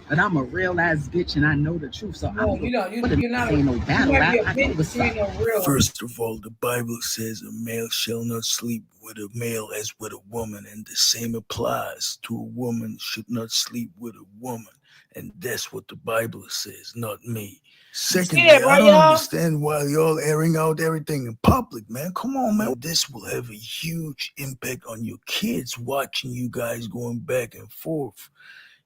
But I'm a real ass bitch and I know the truth. So no, you're not saying no battle rap. I know what's up. First of all, the Bible says a male shall not sleep with a male as with a woman, and the same applies to a woman should not sleep with a woman. And that's what the Bible says, not me. Secondly, I don't understand why y'all airing out everything in public, man. Come on, man. This will have a huge impact on your kids watching you guys going back and forth.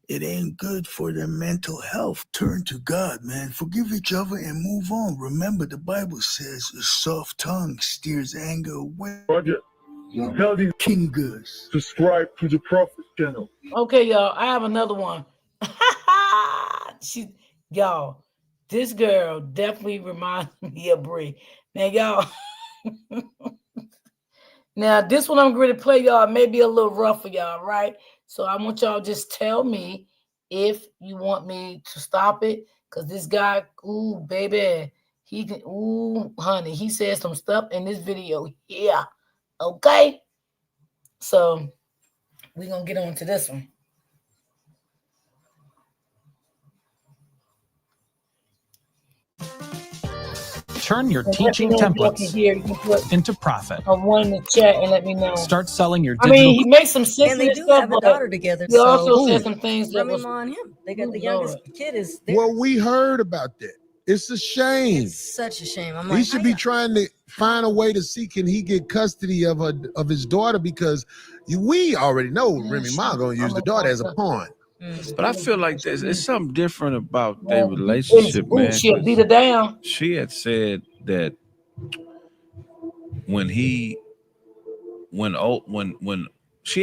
It ain't good for their mental health. Turn to God, man. Forgive each other and move on. Remember, the Bible says a soft tongue steers anger away. Roger. Tell these King Gus. Subscribe to the Prophet channel. Okay, y'all. I have another one. Y'all, this girl definitely reminds me of Brie. Now, y'all. Now, this one I'm going to play, y'all. May be a little rough for y'all, right? So I want y'all just tell me if you want me to stop it. Because this guy, ooh, baby, he can, ooh, honey, he said some stuff in this video. Yeah. Okay. So we're going to get on to this one. Turn your teaching templates into profit. I want in the chat and let me know. Start selling your digital. I mean, he makes some sense. And they do have a daughter together. He also said some things that was on him. They got the youngest kid is there. Well, we heard about that. It's a shame. It's such a shame. He should be trying to find a way to see can he get custody of his daughter, because we already know Remy Ma gonna use the daughter as a pawn. But I feel like there's something different about their relationship, man. She'll beat her down. She had said that when she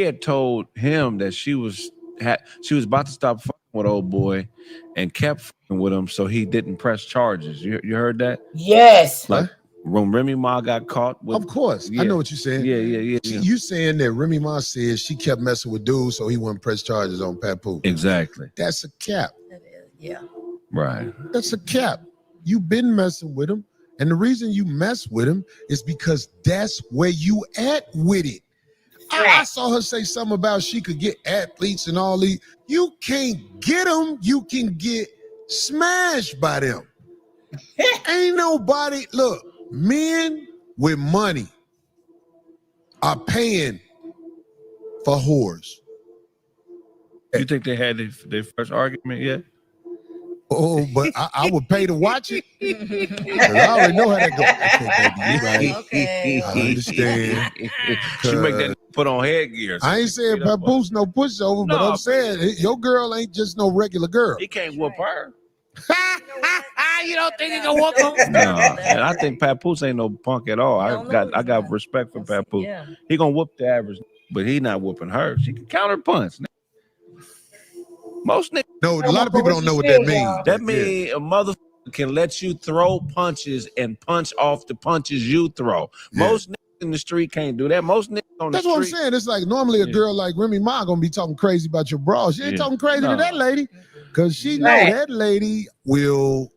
had told him that she was about to stop with old boy and kept fucking with him, so he didn't press charges. You heard that? Yes. Like when Remy Ma got caught with, of course, I know what you're saying. Yeah. You saying that Remy Ma said she kept messing with dudes, so he wouldn't press charges on Papoose. Exactly. That's a cap. That is, yeah. Right. That's a cap. You been messing with him, and the reason you mess with him is because that's where you at with it. I saw her say something about she could get athletes and all these. You can't get them. You can get smashed by them. Ain't nobody, look, men with money are paying for whores. You think they had their first argument yet? Oh, but I would pay to watch it. Because I already know how that goes. Okay, baby, you right. Okay. I understand. She make that put on headgear. I ain't saying Papoose no pushover, but I'm saying your girl ain't just no regular girl. He can't whoop her. You don't think he can whoop her? No, and I think Papoose ain't no punk at all. I got respect for Papoose. Yeah. He gonna whoop the average, but he not whooping her. She can counter punch. Most niggas. No, a lot of people don't know what that means. That means a motherfucker can let you throw punches and punch off the punches you throw. Most niggas in the street can't do that. Most niggas on the street. That's what I'm saying. It's like normally a girl like Remy Ma gonna be talking crazy about your bra. She ain't talking crazy to that lady because she know that lady will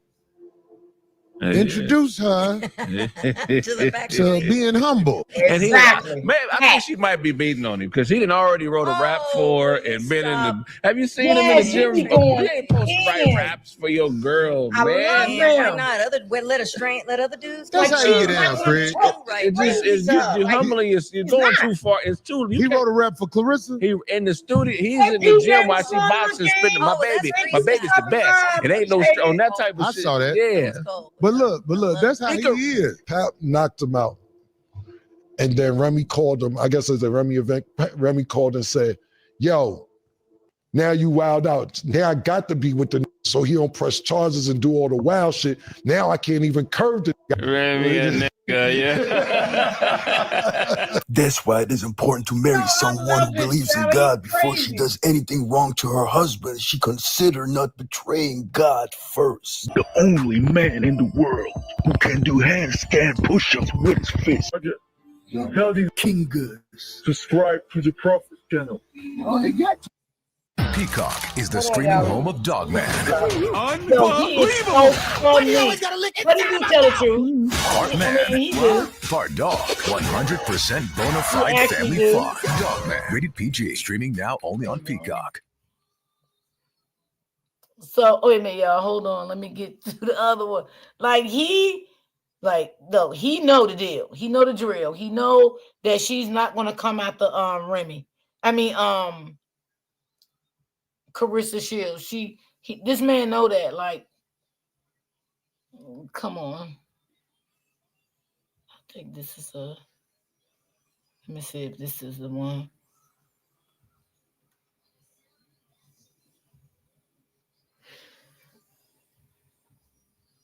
introduce her to being humble. And he, man, I think she might be beating on him because he done already wrote a rap for her and been in the. Have you seen him in the gym? You ain't supposed to write raps for your girl, man. Why not? Let other dudes. That's how you get down, Craig. It's just you're humbling. You're going too far. It's too. He wrote a rap for Clarissa. He in the studio. He's in the gym while she boxing, spitting. My baby's the best. It ain't no on that type of shit. I saw that. Yeah. But look, that's how he is. Pap knocked him out. And then Remy called him. I guess it's a Remy event. Remy called and said, yo, now you wild out. Now I got to be with the so he don't press charges and do all the wild shit. Now I can't even curve the Remy a nigga, yeah. That's why it is important to marry someone who believes in God before she does anything wrong to her husband. She consider not betraying God first. The only man in the world who can do handstand push-ups with his fist. Tell these King Goods. Subscribe to the Prophet channel. Oh, he got to. Peacock is the streaming home of Dogman. Unbelievable. But he always gotta lick it. But he do tell the truth. Part man, part dog. 100% bona fide family fun. Dogman. Rated PG. Streaming now only on Peacock. So, wait a minute, y'all. Hold on. Let me get to the other one. He know the deal. He know the drill. He know that she's not gonna come after Remy. Clarissa Shields. This man know that. Like, come on. I think this is let me see if this is the one.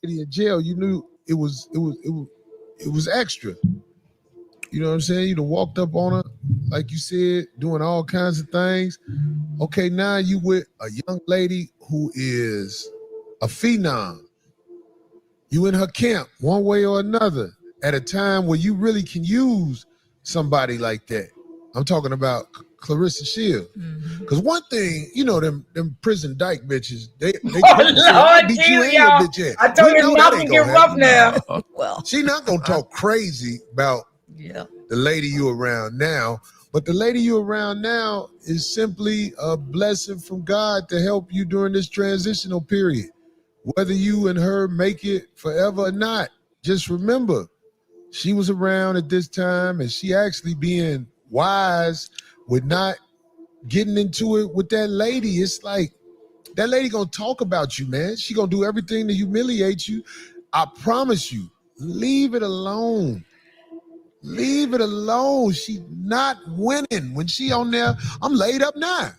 In jail, you knew it was extra. You know what I'm saying? You done walked up on her, like you said, doing all kinds of things. Okay, now you with a young lady who is a phenom. You in her camp, one way or another, at a time where you really can use somebody like that. I'm talking about Clarissa Shields. Because one thing, you know, them prison dyke bitches, they beat you in your bitch ass. I told you not to get rough now. Well, she not gonna talk crazy about the lady you around now, but the lady you around now is simply a blessing from God to help you during this transitional period. Whether you and her make it forever or not, just remember, she was around at this time and she actually being wise with not getting into it with that lady. It's like, that lady gonna talk about you, man. She gonna do everything to humiliate you. I promise you, leave it alone. Leave it alone. She not winning. When she on there, I'm laid up now.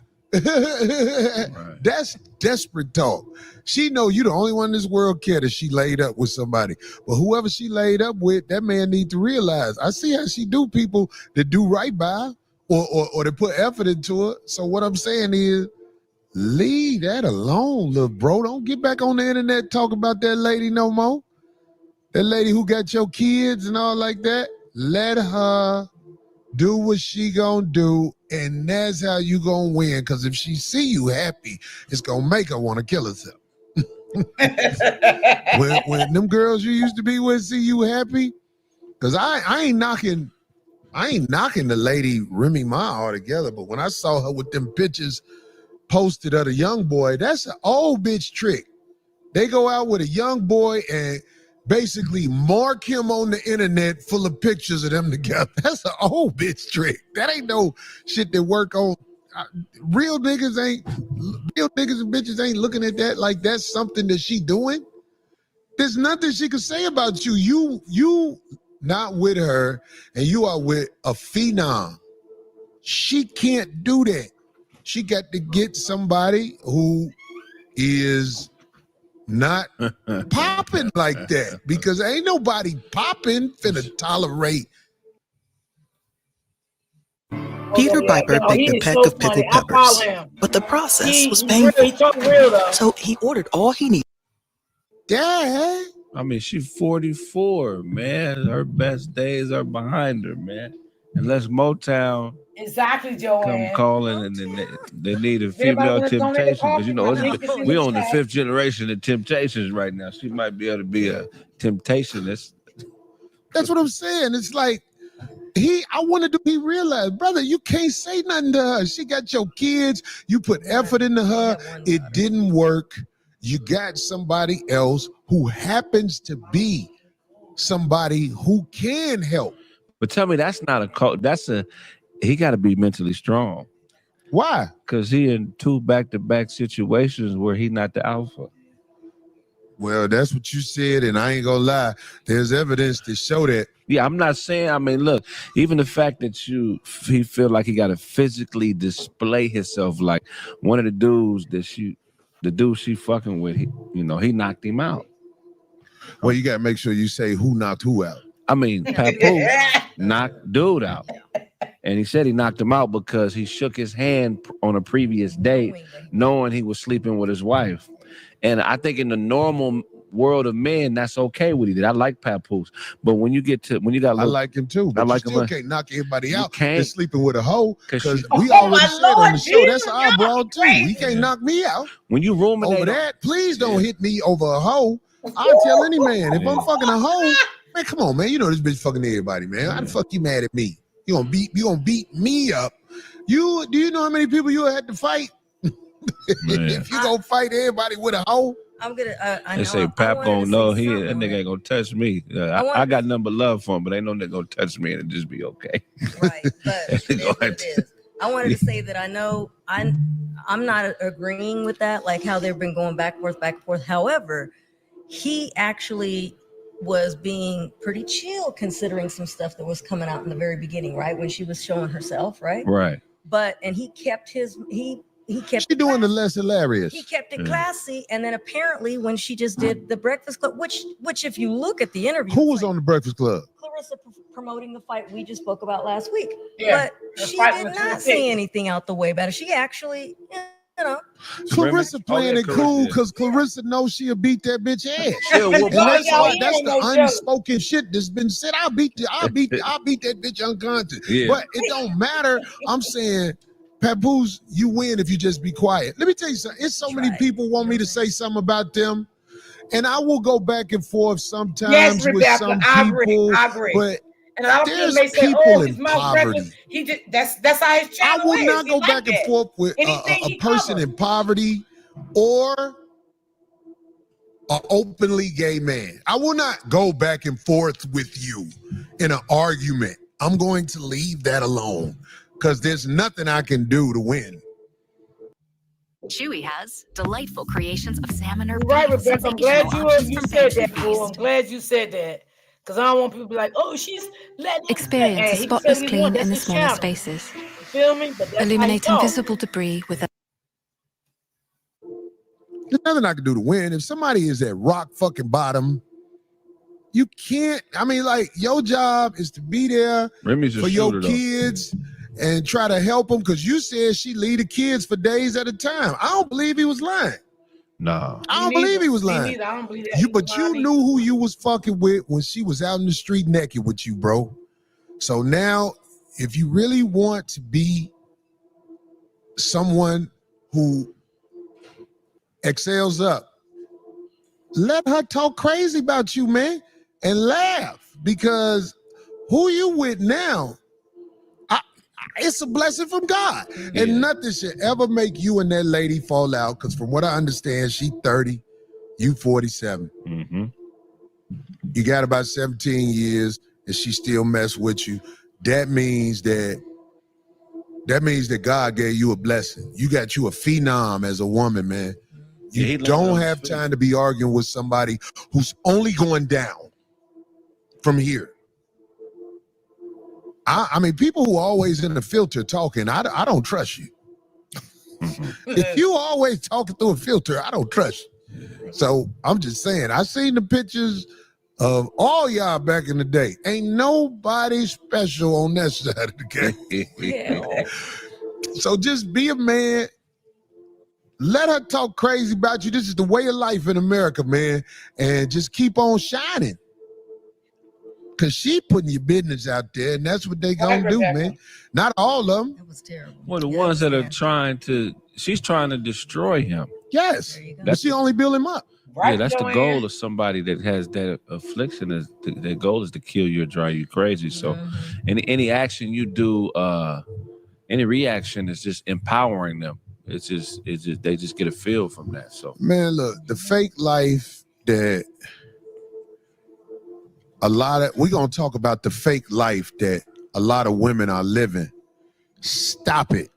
That's desperate talk. She know you the only one in this world care that she laid up with somebody. But whoever she laid up with, that man need to realize. I see how she do people that do right by her or to put effort into it. So what I'm saying is, Leave that alone, little bro. Don't get back on the internet talk about that lady no more. That lady who got your kids and all like that. Let her do what she gonna do, and that's how you gonna win. Because if she see you happy, it's gonna make her want to kill herself. when them girls you used to be with see you happy, because I ain't knocking the lady Remy Ma altogether, but when I saw her with them pictures posted of the young boy, that's an old bitch trick. They go out with a young boy and basically mark him on the internet full of pictures of them together. That's an old bitch trick. That ain't no shit that work on real niggas and bitches ain't looking at that like that's something that she doing. There's nothing she can say about you. You not with her and you are with a phenom. She can't do that. She got to get somebody who is not popping like that, because ain't nobody popping finna tolerate. Peter Piper picked a peck of pickled peppers, but the process was painful. So he ordered all he needed. Dad? I mean, she's 44, man. Her best days are behind her, man. Unless Motown exactly, Joanne. come calling and then they need a female Temptation. Because, you know, we on the 5th generation of Temptations right now. She might be able to be a Temptationist. That's what I'm saying. It's like, he realized, brother, you can't say nothing to her. She got your kids. You put effort into her. It didn't work. You got somebody else who happens to be somebody who can help. But tell me, that's not a cult. He got to be mentally strong. Why? Because he in 2 back-to-back situations where he not the alpha. Well, that's what you said, and I ain't gonna lie. There's evidence to show that. Yeah, I'm not saying. I mean, look, even the fact that he feel like he got to physically display himself, like one of the dudes she fucking with, he knocked him out. Well, you got to make sure you say who knocked who out. I mean, Papoose knocked dude out. And he said he knocked him out because he shook his hand on a previous date, knowing he was sleeping with his wife. And I think in the normal world of men, that's okay what he did. I like Papoose. But when you got I like him too. But I like you still him. can't knock everybody out can't. that's sleeping with a hoe. Because we Oh, already my said on Lord, the show, that's Jesus, our broad too. He can't knock me out. When you ruminate over that, please don't hit me over a hoe. I'll tell any man, if I'm fucking a hoe, man, come on, man. You know this bitch fucking everybody, man. How the fuck you mad at me? You gonna beat me up. Do you know how many people you had to fight? If you gonna fight everybody with a hoe? I'm gonna. They say Pap gonna know that nigga ain't gonna touch me. I got nothing but love for him, but ain't no nigga gonna touch me and it just be okay. Right, but it is what it is. I wanted to say that I know I'm not agreeing with that, like how they've been going back and forth. However, he actually was being pretty chill considering some stuff that was coming out in the very beginning, right? When she was showing herself, right? Right. And he kept he kept she doing the less hilarious. He kept it classy, and then apparently when she just did the Breakfast Club, which if you look at the interview, who was on the Breakfast Club? Clarissa promoting the fight we just spoke about last week. Yeah, but she did not say anything out the way about it. She actually, Clarissa playing it cool because Clarissa knows she'll beat that bitch ass. And that's the unspoken shit that's been said. I'll beat that bitch unconscious. Yeah. But it don't matter. I'm saying, Papoose, you win if you just be quiet. Let me tell you something. It's so many people want me to say something about them, and I will go back and forth sometimes with some people. I agree. But and a lot of there's people may say, people "Oh, in his mouth poverty. reckless." He just that's how his channel I will is. not He go like back that. and forth with a person in poverty or an openly gay man. I will not go back and forth with you in an argument. I'm going to leave that alone because there's nothing I can do to win. Chewy has delightful creations of salmon or right, Rebecca. I'm glad you said that, boo. I'm glad you said that. Because I don't want people to be like, oh, she's letting experience a spotless clean in the smaller spaces. You feel me? But illuminate invisible debris with a There's nothing I can do to win. If somebody is at rock fucking bottom, you can't. I mean, like, your job is to be there Remy's for your kids and try to help him? Because you said she leave the kids for days at a time. I don't believe he was lying. No. I don't believe he was lying. I don't believe that. But you knew who you was fucking with when she was out in the street naked with you, bro. So now, if you really want to be someone who excels up, let her talk crazy about you, man, and laugh, because who you with now, it's a blessing from God. Yeah. And nothing should ever make you and that lady fall out, because from what I understand, she 30, you 47. Mm-hmm. You got about 17 years and she still mess with you. That means that God gave you a blessing. You got you a phenom as a woman, man. You don't have time to be arguing with somebody who's only going down from here. I mean, people who are always in the filter talking, I don't trust you. If you always talking through a filter, I don't trust you. So I'm just saying, I seen the pictures of all y'all back in the day. Ain't nobody special on that side of the game. Yeah. So just be a man. Let her talk crazy about you. This is the way of life in America, man. And just keep on shining. Because she putting your business out there, and that's what they gonna do, man. Not all of them. It was terrible. Well, the ones that are she's trying to destroy him. Yes, but she only build him up. Yeah, that's the goal of somebody that has that affliction. Their goal is to kill you or drive you crazy. So, any action you do, any reaction is just empowering them. It's just they just get a feel from that. So, man, look, the fake life that we're gonna talk about the fake life that a lot of women are living. Stop it.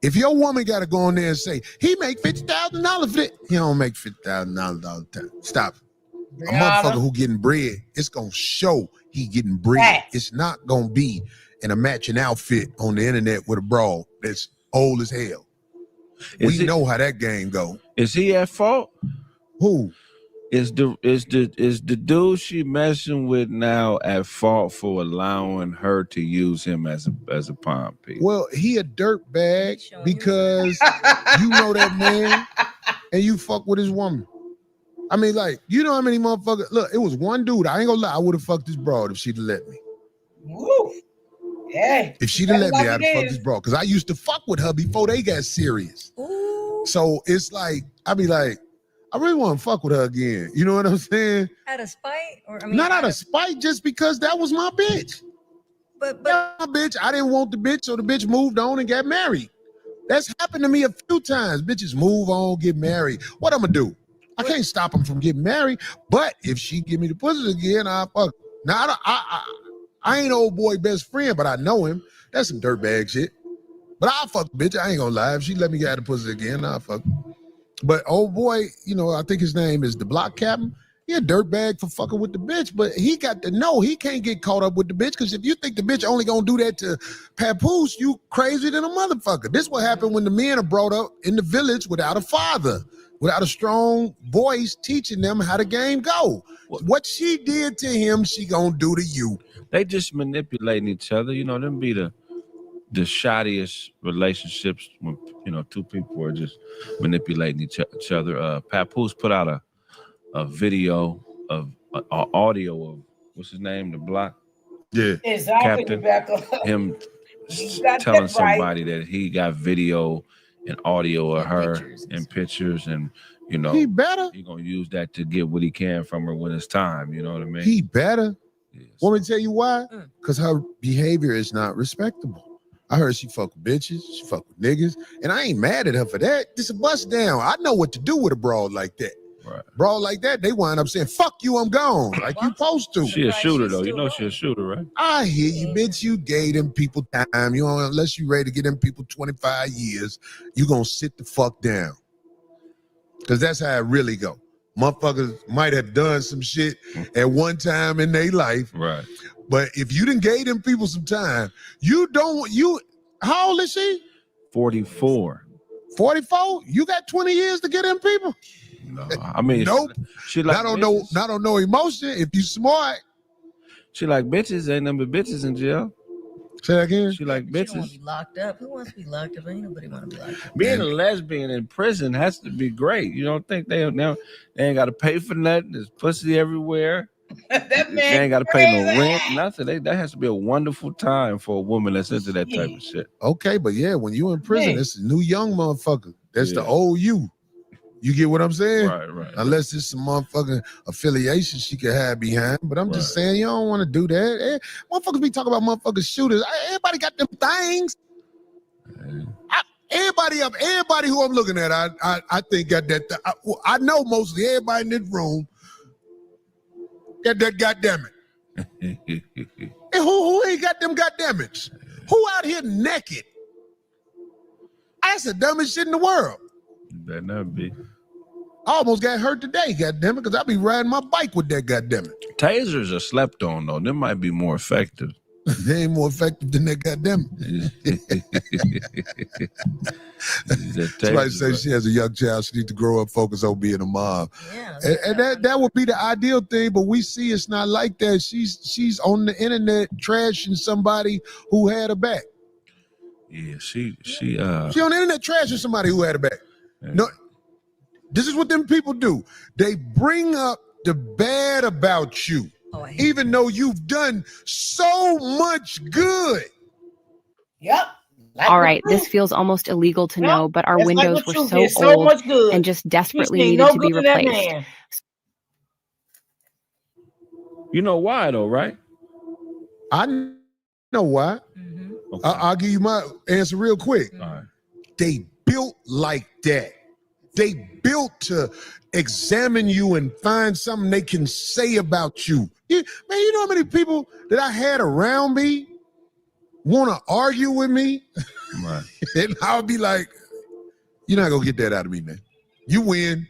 If your woman got to go in there and say, he make $50,000 for it, he don't make $50,000 all the time. Stop it. A motherfucker who getting bread, it's going to show he getting bread. It's not going to be in a matching outfit on the internet with a bra that's old as hell. We know how that game go. Is he at fault? Who? Is the dude she messing with now at fault for allowing her to use him as a palm piece? Well, he a dirt bag because you know that man and you fuck with his woman. I mean, like, you know how many motherfuckers, look, it was one dude, I ain't gonna lie, I would have fucked this broad if she'd have let me. Woo. Hey, if she'd have let me, I'd have fucked this broad. Because I used to fuck with her before they got serious. Ooh. So it's like, I be like, I really want to fuck with her again. You know what I'm saying? Out of spite? Not out of spite, just because that was my bitch. But my bitch, I didn't want the bitch, so the bitch moved on and got married. That's happened to me a few times. Bitches move on, get married. What I'm gonna do? I can't stop them from getting married, but if she give me the pussy again, I'll fuck. Now, I ain't old boy best friend, but I know him. That's some dirtbag shit. But I'll fuck the bitch. I ain't gonna lie. If she let me get the pussy again, I'll fuck. But old boy, you know, I think his name is the block captain. He a dirtbag for fucking with the bitch, but he got to know he can't get caught up with the bitch, because if you think the bitch only gonna do that to papoose, you crazy than a motherfucker. This what happened when the men are brought up in the village without a father, without a strong voice teaching them how the game go. What she did to him, she gonna do to you. They just manipulating each other. You know, them be the shoddiest relationships when, you know, two people are just manipulating each other. Papoose put out a video of audio of what's his name, the block. Yeah, exactly. Captain. Rebecca. Him telling somebody that he got video and audio of her and pictures, and you know he better. He gonna use that to get what he can from her when it's time. You know what I mean? He better. Yes. Want me to tell you why? Because her behavior is not respectable. I heard she fuck with bitches, she fuck with niggas, and I ain't mad at her for that. Just a bust down. I know what to do with a broad like that. Right. Broad like that, they wind up saying, fuck you, I'm gone, like you supposed to. She a shooter, though. You know she a shooter, right? I hear you, bitch. You gave them people time. You know, unless you ready to give them people 25 years, you gonna sit the fuck down. Because that's how it really go. Motherfuckers might have done some shit at one time in their life. Right. But if you done gave them people some time, how old is she? 44. 44? You got 20 years to get them people? No, I mean, nope. She like not on no emotion. If you smart. She like bitches, ain't number bitches in jail. Say that again? She like She don't want bitches. to be locked up. Who wants to be locked up? Ain't nobody want to be locked up. Being a lesbian in prison has to be great. You don't think they ain't got to pay for nothing? There's pussy everywhere. That man they ain't got to pay no crazy. rent, nothing. That has to be a wonderful time for a woman that's into that type of shit. Okay, but yeah, when you in prison, it's a new young motherfucker. That's the old you. You get what I'm saying? Right. Unless it's some motherfucking affiliation she could have behind. But I'm just saying, you don't want to do that. Motherfuckers be talking about motherfucking shooters. Everybody got them things. Everybody who I'm looking at, I think got that. I know mostly everybody in this room got that goddamn it. And who ain't got them goddamn it? Who out here naked? That's the dumbest shit in the world. Better not be. I almost got hurt today, goddamn it, because I be riding my bike with that goddamn it. Tasers are slept on though. Them might be more effective. They ain't more effective than that goddamn it. Somebody say she has a young child. She needs to grow up, focus on being a mom. Yeah, and that would be the ideal thing, but we see it's not like that. She's on the internet trashing somebody who had her back. Yeah, she on the internet trashing somebody who had her back. No, this is what them people do. They bring up the bad about you, even though you've done so much good. Yep. All right, this feels almost illegal to know, but our windows were so old and just desperately needed to be replaced. You know why though, right? I know why. Okay. I'll give you my answer real quick. All right. They built like that. They built to examine you and find something they can say about you. Man, you know how many people that I had around me want to argue with me? Right. And I'll be like, you're not going to get that out of me, man. You win.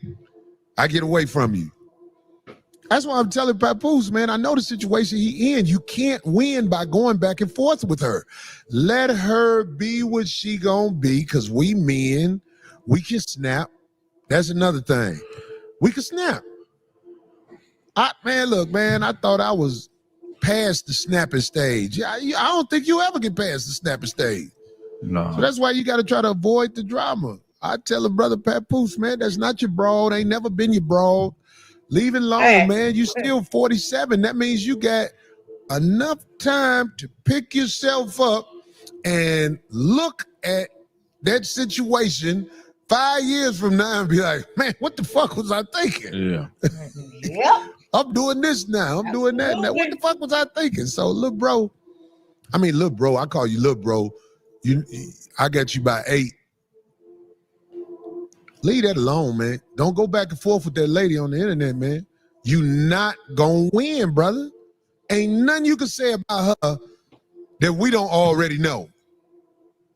I get away from you. That's why I'm telling Papoose, man, I know the situation he in. You can't win by going back and forth with her. Let her be what she gonna be, because we men, we can snap. That's another thing. We can snap. Look, man, I thought I was past the snapping stage. I don't think you ever get past the snapping stage. No. So that's why you got to try to avoid the drama. I tell a brother Papoose, man, that's not your broad. Ain't never been your broad. Leave it alone, man. You still 47. That means you got enough time to pick yourself up and look at that situation 5 years from now and be like, man, what the fuck was I thinking? Yeah. Yep. I'm doing this now. I'm doing that now. What the fuck was I thinking? So, little bro, I call you little bro. I got you by 8. Leave that alone, man. Don't go back and forth with that lady on the internet, man. You not gonna win, brother. Ain't nothing you can say about her that we don't already know.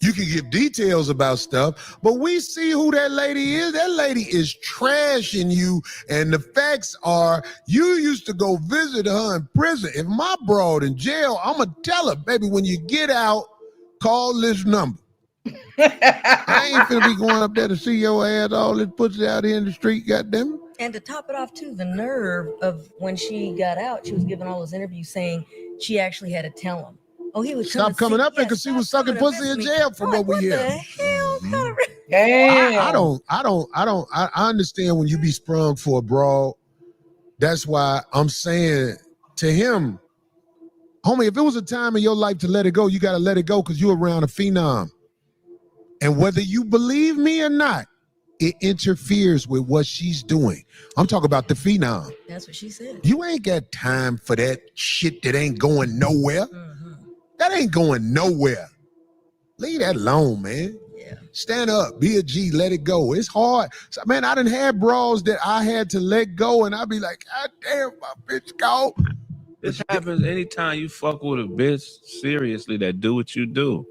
You can give details about stuff, but we see who that lady is. That lady is trashing you, and the facts are you used to go visit her in prison. If my broad in jail, I'm gonna tell her, baby, when you get out, call this number. I ain't finna be going up there to see your ass, all this pussy out here in the street, goddamn. And to top it off, too, the nerve of when she got out, she was giving all those interviews saying she actually had to tell him. Oh, he was stop coming up there because she was sucking pussy in jail from what we hear. What the hell? Kind of... Damn. I understand when you be sprung for a broad. That's why I'm saying to him, homie, if it was a time in your life to let it go, you got to let it go because you're around a phenom. And whether you believe me or not, it interferes with what she's doing. I'm talking about the phenom. That's what she said. You ain't got time for that shit that ain't going nowhere. That ain't going nowhere. Leave that alone, man. Yeah. Stand up, be a G, let it go. It's hard. So, man, I done had bras that I had to let go, and I'd be like, God damn, my bitch go. This happens anytime you fuck with a bitch seriously that do what you do.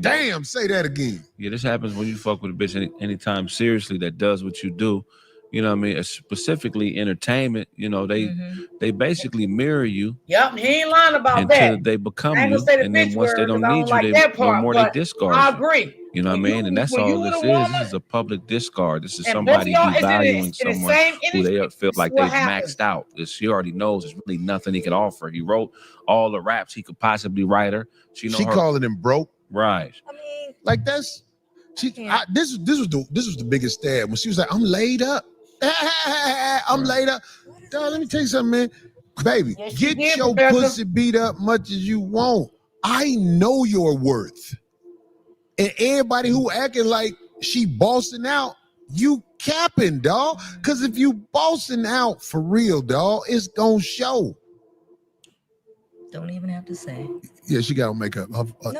Damn, say that again. Yeah, this happens when you fuck with a bitch anytime seriously that does what you do. You know what I mean? Specifically entertainment, you know, they basically mirror you. Yep, he ain't lying about until that. they become I ain't gonna you, say the and then bitch once they word don't because I need don't you, like they that no part, more they but discard I you. agree. You know what I mean? And that's when you all with this a is. woman This is a public discard. This is and both of somebody y'all is devaluing in the someone same who they industry, feel this like is what they've happens. maxed out. He already knows there's really nothing he could offer. He wrote all the raps he could possibly write her. She calling him broke. Right. I mean, like that's this was the biggest stab when she was like, I'm laid up. I'm laid up. Dog, let me tell you something, man. Baby, get your pussy beat up much as you want. I know your worth. And everybody who acting like she bossing out, you capping, dog. Because if you bossing out for real, dog, it's gonna show. Don't even have to say. Yeah, she got on makeup.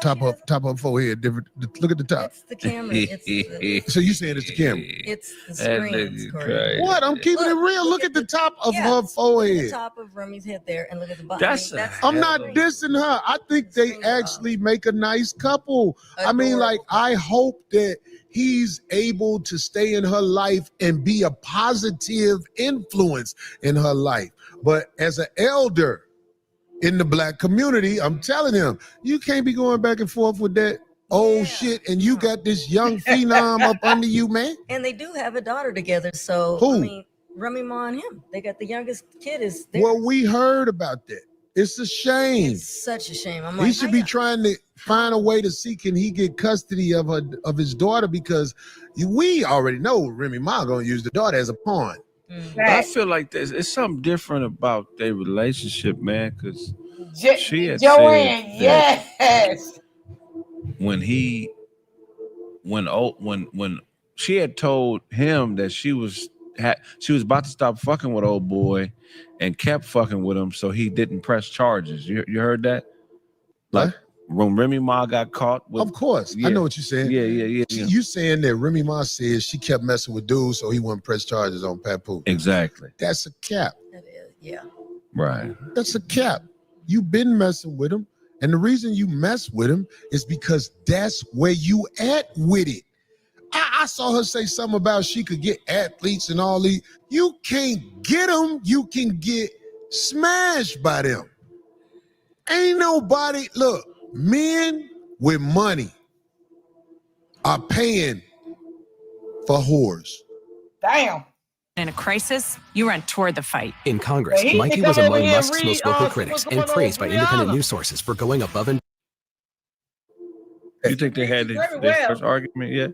Top of her forehead different. Look at the top. It's the camera. It's So you saying it's the camera? It's the screen. Correct. What? I'm keeping it real. Look at the top of her forehead. Look at the top of Remy's head there, and look at the bottom. I'm not dissing her. I think they actually make a nice couple. I mean, like, I hope that he's able to stay in her life and be a positive influence in her life. But as an elder in the Black community, I'm telling him, you can't be going back and forth with that old shit, and you got this young phenom up under you, man. And they do have a daughter together, so Who? I mean, Remy Ma and him. They got the youngest kid is there. Well, we heard about that. It's a shame. It's such a shame. I'm He like, should be trying to find a way to see can he get custody of his daughter, because we already know Remy Ma gonna use the daughter as a pawn. I feel like it's something different about their relationship, man, because she had Joanne, said yes. when she had told him that she was about to stop fucking with old boy and kept fucking with him, so he didn't press charges. You heard that? Like when Remy Ma got caught with, of course, I know what you're saying. Yeah. You saying that Remy Ma said she kept messing with dudes, so he wouldn't press charges on Papoose. Exactly. That's a cap. Yeah. Right. That's a cap. You've been messing with him, and the reason you mess with him is because that's where you at with it. I saw her say something about she could get athletes and all these. You can't get them. You can get smashed by them. Ain't nobody, look, men with money are paying for whores. Damn. In a crisis, you run toward the fight. In Congress, Well, he Mikey need to was come over among here and Musk's read, most vocal what's critics going and on praised by with independent Rihanna? news sources for going above and You think they had their first argument yet?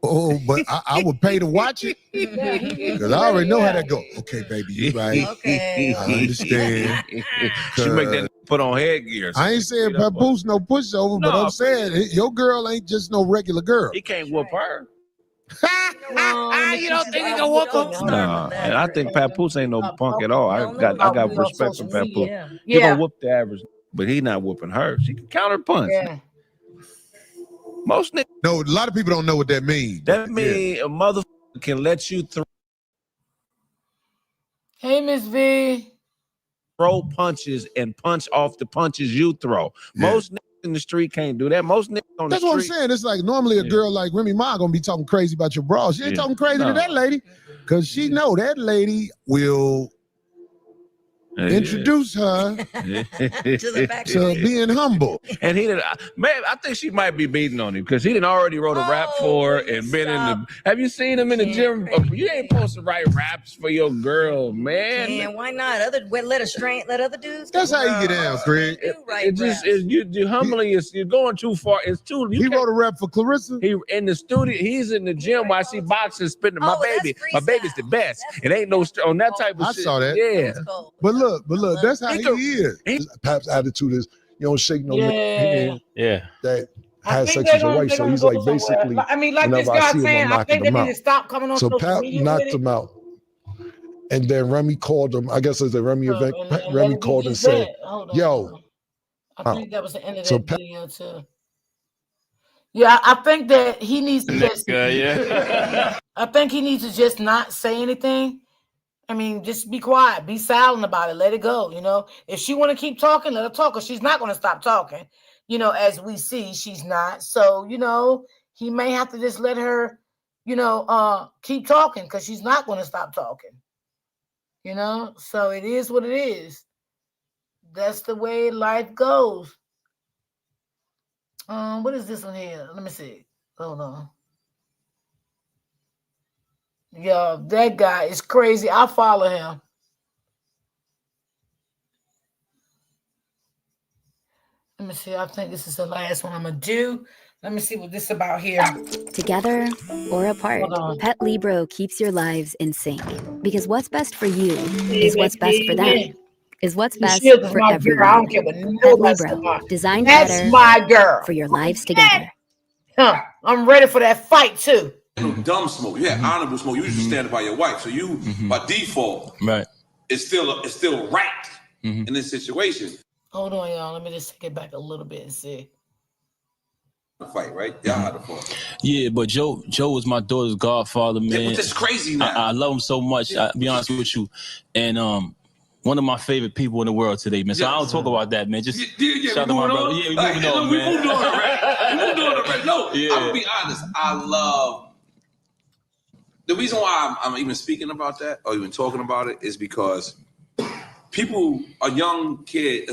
Oh, but I would pay to watch it because I already know how that go. Okay, baby, you right. Okay. I understand. She make that put on headgear. I ain't saying Papoose no pushover, but I'm saying your girl ain't just no regular girl. He can't whoop her. You don't think he can whoop him? No, and I think Papoose ain't no punk at all. I got respect for Papoose. He Yeah. gonna whoop the average, but he not whooping her. She can counter punch. Yeah. Most niggas. No, a lot of people don't know what that means. That means a motherfucker can let you Hey, Miss V. throw punches and punch off the punches you throw. Most niggas in the street can't do that. Most niggas on That's the what I'm street. saying. It's like normally a girl like Remy Ma gonna be talking crazy about your bra. She ain't talking crazy to that lady because she know that lady will introduce her to being humble. And he did, man. I think she might be beating on him because he didn't already wrote a rap for her and been in the. Have you seen him in the gym? You ain't supposed to write raps for your girl, man. And why not? Let other dudes. That's how you get down, Craig. You humbling. You're going too far. It's too. He wrote a rap for Clarissa. He in the studio. He's in the gym while I see boxing spinning. My baby's the best. It ain't no on that type of shit. I saw that. Yeah. But look, that's how he is. Pap's attitude is you don't shake no man Yeah. that has sex with your wife. So he's like basically. I mean, like this whenever guy see him, saying, I'm I think knocking they him need to out. stop coming on So social Pap media knocked with it. him out. And then Remy called him. I guess it's a Remy event. and Remy let it called be and just said, that. Hold on. "Yo." I think that was the end of So that video too. Yeah, I think that he needs to just. I think he needs to just not say anything. I mean, just be quiet, be silent about it, let it go. You know, if she want to keep talking, let her talk. Or she's not going to stop talking. You know, as we see, she's not. So you know, he may have to just let her keep talking because she's not going to stop talking. So it is what it is. That's the way life goes. What is this one here? Let me see. Hold on. Yo, that guy is crazy. I follow him. Let me see. I think this is the last one I'm going to do. Let me see what this is about here. Together or apart, Pet Libro keeps your lives in sync. Because what's best for you is what's best for them. Is what's best for everyone. I don't care what Pet Libro, designed That's better my girl. for your lives together. I'm ready for that fight too. Dumb smoke. You had honorable smoke. You was just standing by your wife. So you, by default, it's still right in this situation. Hold on, y'all. Let me just take it back a little bit and see. Fight, right? Y'all had a fight. Yeah, but Joe was my daughter's godfather, man. Yeah, but that's crazy now. I love him so much. I'll be honest with you. And one of my favorite people in the world today, man. So I don't talk about that, man. Just shout out to my brother. Yeah, we moving on, man. We moved on already. No, I'm gonna be honest. I love the reason why I'm even speaking about that or even talking about it is because people, a young kid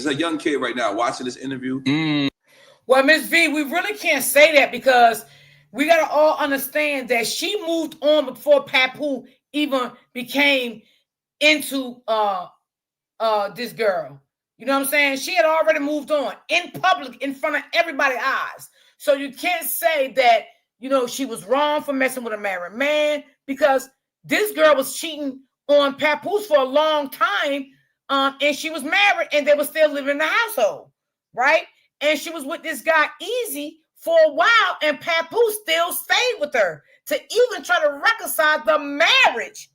right now watching this interview. Well, Miss V, we really can't say that because we got to all understand that she moved on before Papoose even became into this girl. You know what I'm saying? She had already moved on in public in front of everybody's eyes. So you can't say that, she was wrong for messing with a married man because this girl was cheating on Papoose for a long time. And she was married and they were still living in the household, right? And she was with this guy Easy for a while, and Papoose still stayed with her to even try to reconcile the marriage,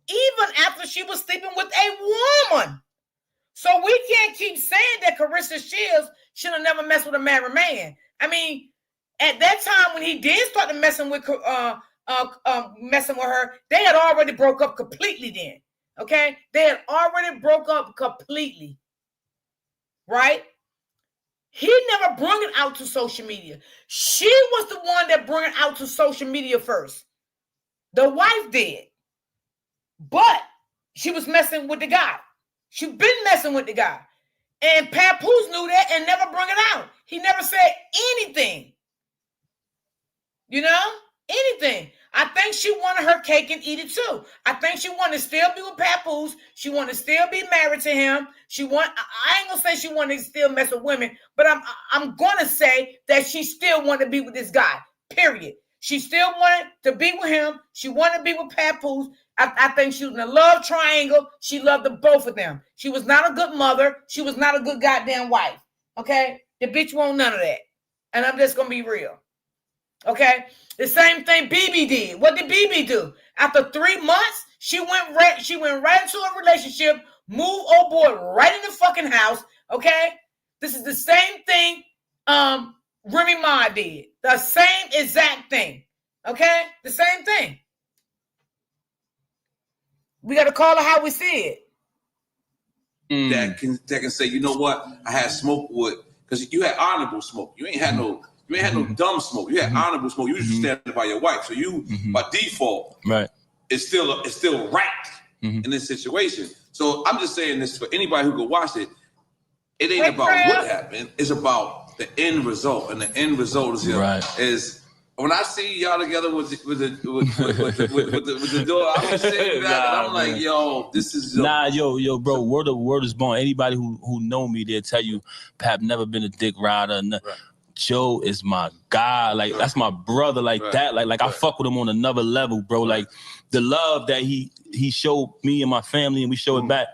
even after she was sleeping with a woman. So we can't keep saying that Carissa Shields should have never messed with a married man. I mean, at that time when he did start messing with her, they had already broke up completely then. Okay? They had already broke up completely. Right? He never brought it out to social media. She was the one that brought it out to social media first. The wife did. But she was messing with the guy. She'd been messing with the guy. And Papoose knew that and never brought it out. He never said anything. Anything. I think she wanted her cake and eat it too. I think she wanted to still be with Papoose. She wanted to still be married to him. I ain't gonna say she wanted to still mess with women, but I'm gonna say that she still wanted to be with this guy. Period. She still wanted to be with him. She wanted to be with Papoose. I think she was in a love triangle. She loved the both of them. She was not a good mother. She was not a good goddamn wife. Okay? The bitch won't none of that. And I'm just gonna be real. Okay? The same thing BB did. What did BB do? After 3 months, she went right into a relationship, moved old boy right in the fucking house. Okay? This is the same thing Remy Ma did. The same exact thing. Okay? The same thing. We got to call it how we see it. That can say, you know what? I had smoke with, because you had honorable smoke. You ain't had no dumb smoke. You had honorable smoke. You was just standing by your wife. So you, by default, it's still right in this situation. So I'm just saying this for anybody who could watch it. It ain't about what happened. It's about the end result. And the end result is when I see y'all together with the door, I'm sitting back and I'm like, yo, this is yo, bro. Word is born. Anybody who know me, they'll tell you, Pap never been a dick rider. Joe is my guy. Like that's my brother. Like that. Like I fuck with him on another level, bro. Like the love that he showed me and my family, and we show it back.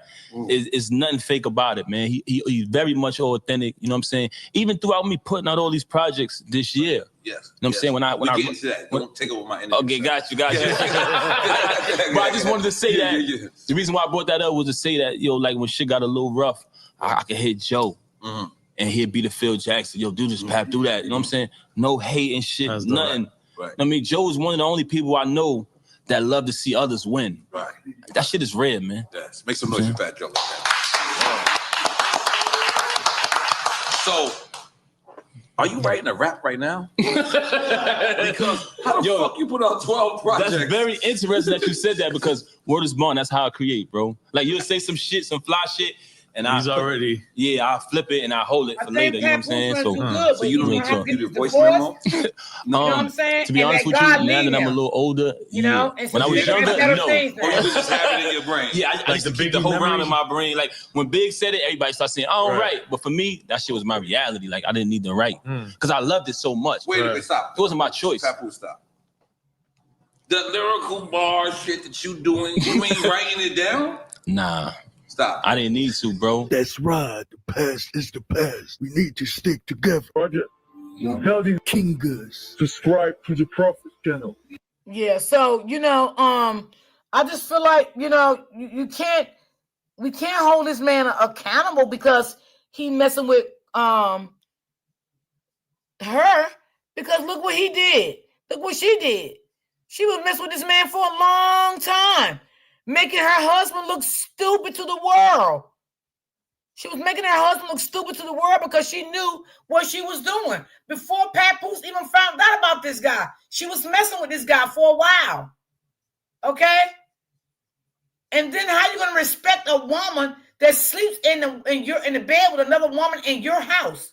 Is nothing fake about it, man. He's very much authentic. You know what I'm saying? Even throughout me putting out all these projects this year. Yes. You know what I'm saying? When I get into that. Don't take over my energy. Okay, got you. But I just wanted to say that. The reason why I brought that up was to say that, like when shit got a little rough, I could hit Joe. And he'd be the Phil Jackson. Yo, do this, Pap, do that. You know what I'm saying? No hate and shit, nothing. Right. I mean, Joe is one of the only people I know that love to see others win. Right. That shit is rare, man. Yes. Make some noise for Fat Joe. So, Are you writing a rap right now? Because how the fuck you put out 12 projects? That's very interesting that you said that because word is born. That's how I create, bro. Like you'll say some shit, some fly shit, and I'll flip it and I hold it for later. You know what I'm saying? So you don't have to do the voice memo? You know what I'm saying? To be honest with you, now that I'm a little older, you know, and when I was younger, no. Or you just have it in your brain. Yeah, I used to keep the whole rhyme in my brain. Like when Big said it, everybody started saying, "I don't write." But for me, that shit was my reality. Like I didn't need to write because I loved it so much. Wait a minute, stop. It wasn't my choice. Papoose, stop. The lyrical bar shit that you doing, you ain't writing it down? Nah. Stop. I didn't need to, bro. That's right. The past is the past. We need to stick together. Tell these Kingas, subscribe to the Prophet channel. Yeah, so you know, I just feel like we can't hold this man accountable because he messing with her. Because look what he did. Look what she did. She was messing with this man for a long time, making her husband look stupid to the world. She was making her husband look stupid to the world because she knew what she was doing. Before Papoose even found out about this guy, she was messing with this guy for a while. Okay? And then how you gonna respect a woman that sleeps in the bed with another woman in your house?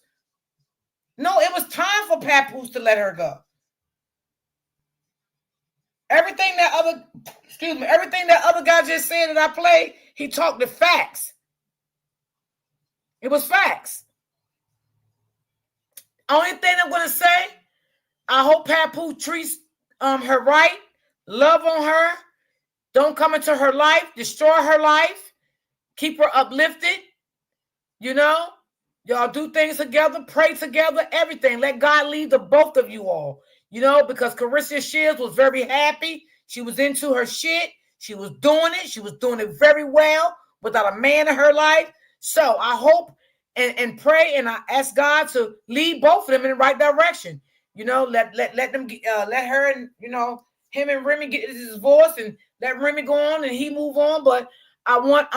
No, it was time for Papoose to let her go. Everything that other guy just said that I played, he talked the facts. It was facts. Only thing I'm gonna say, I hope Papoose treats her right, love on her, don't come into her life, destroy her life, keep her uplifted. You know, y'all do things together, pray together, everything. Let God lead the both of you all. You know, because Carissa Shields was very happy. She was into her shit. She was doing it. She was doing it very well without a man in her life. So I hope and pray and I ask God to lead both of them in the right direction. You know, let them let her and him and Remy get his divorce and let Remy go on and he move on. But I want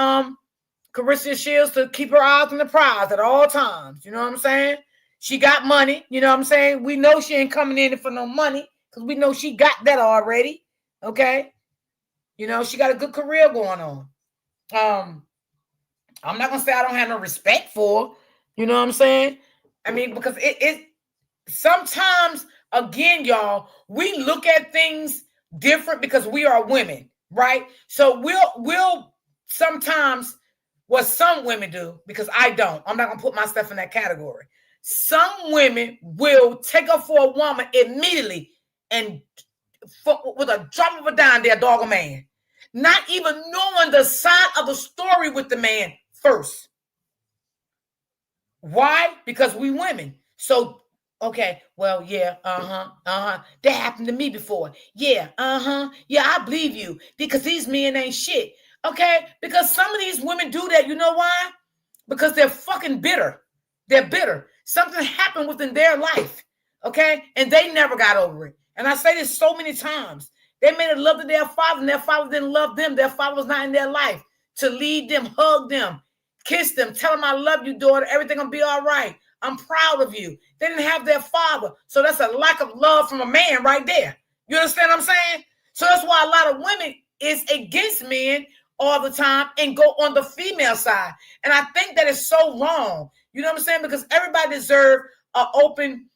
Carissa Shields to keep her eyes on the prize at all times. You know what I'm saying? She got money, you know what I'm saying? We know she ain't coming in for no money because we know she got that already, okay? You know, she got a good career going on. I'm not going to say I don't have no respect for her, you know what I'm saying? I mean, because it sometimes, again, y'all, we look at things different because we are women, right? So we'll sometimes, what some women do, because I don't, I'm not going to put myself in that category. Some women will take up for a woman immediately and with a drop of a dime, they're a dog a man. Not even knowing the side of the story with the man first. Why? Because we women. So, okay, well, yeah, that happened to me before. Yeah, yeah, I believe you because these men ain't shit. Okay, because some of these women do that. You know why? Because they're fucking bitter. They're bitter. Something happened within their life, okay? And they never got over it. And I say this so many times. They made a love to their father, and their father didn't love them. Their father was not in their life to lead them, hug them, kiss them, tell them, I love you, daughter. Everything will be all right. I'm proud of you. They didn't have their father. So that's a lack of love from a man right there. You understand what I'm saying? So that's why a lot of women is against men all the time and go on the female side. And I think that is so wrong. You know what I'm saying? Because everybody deserves an open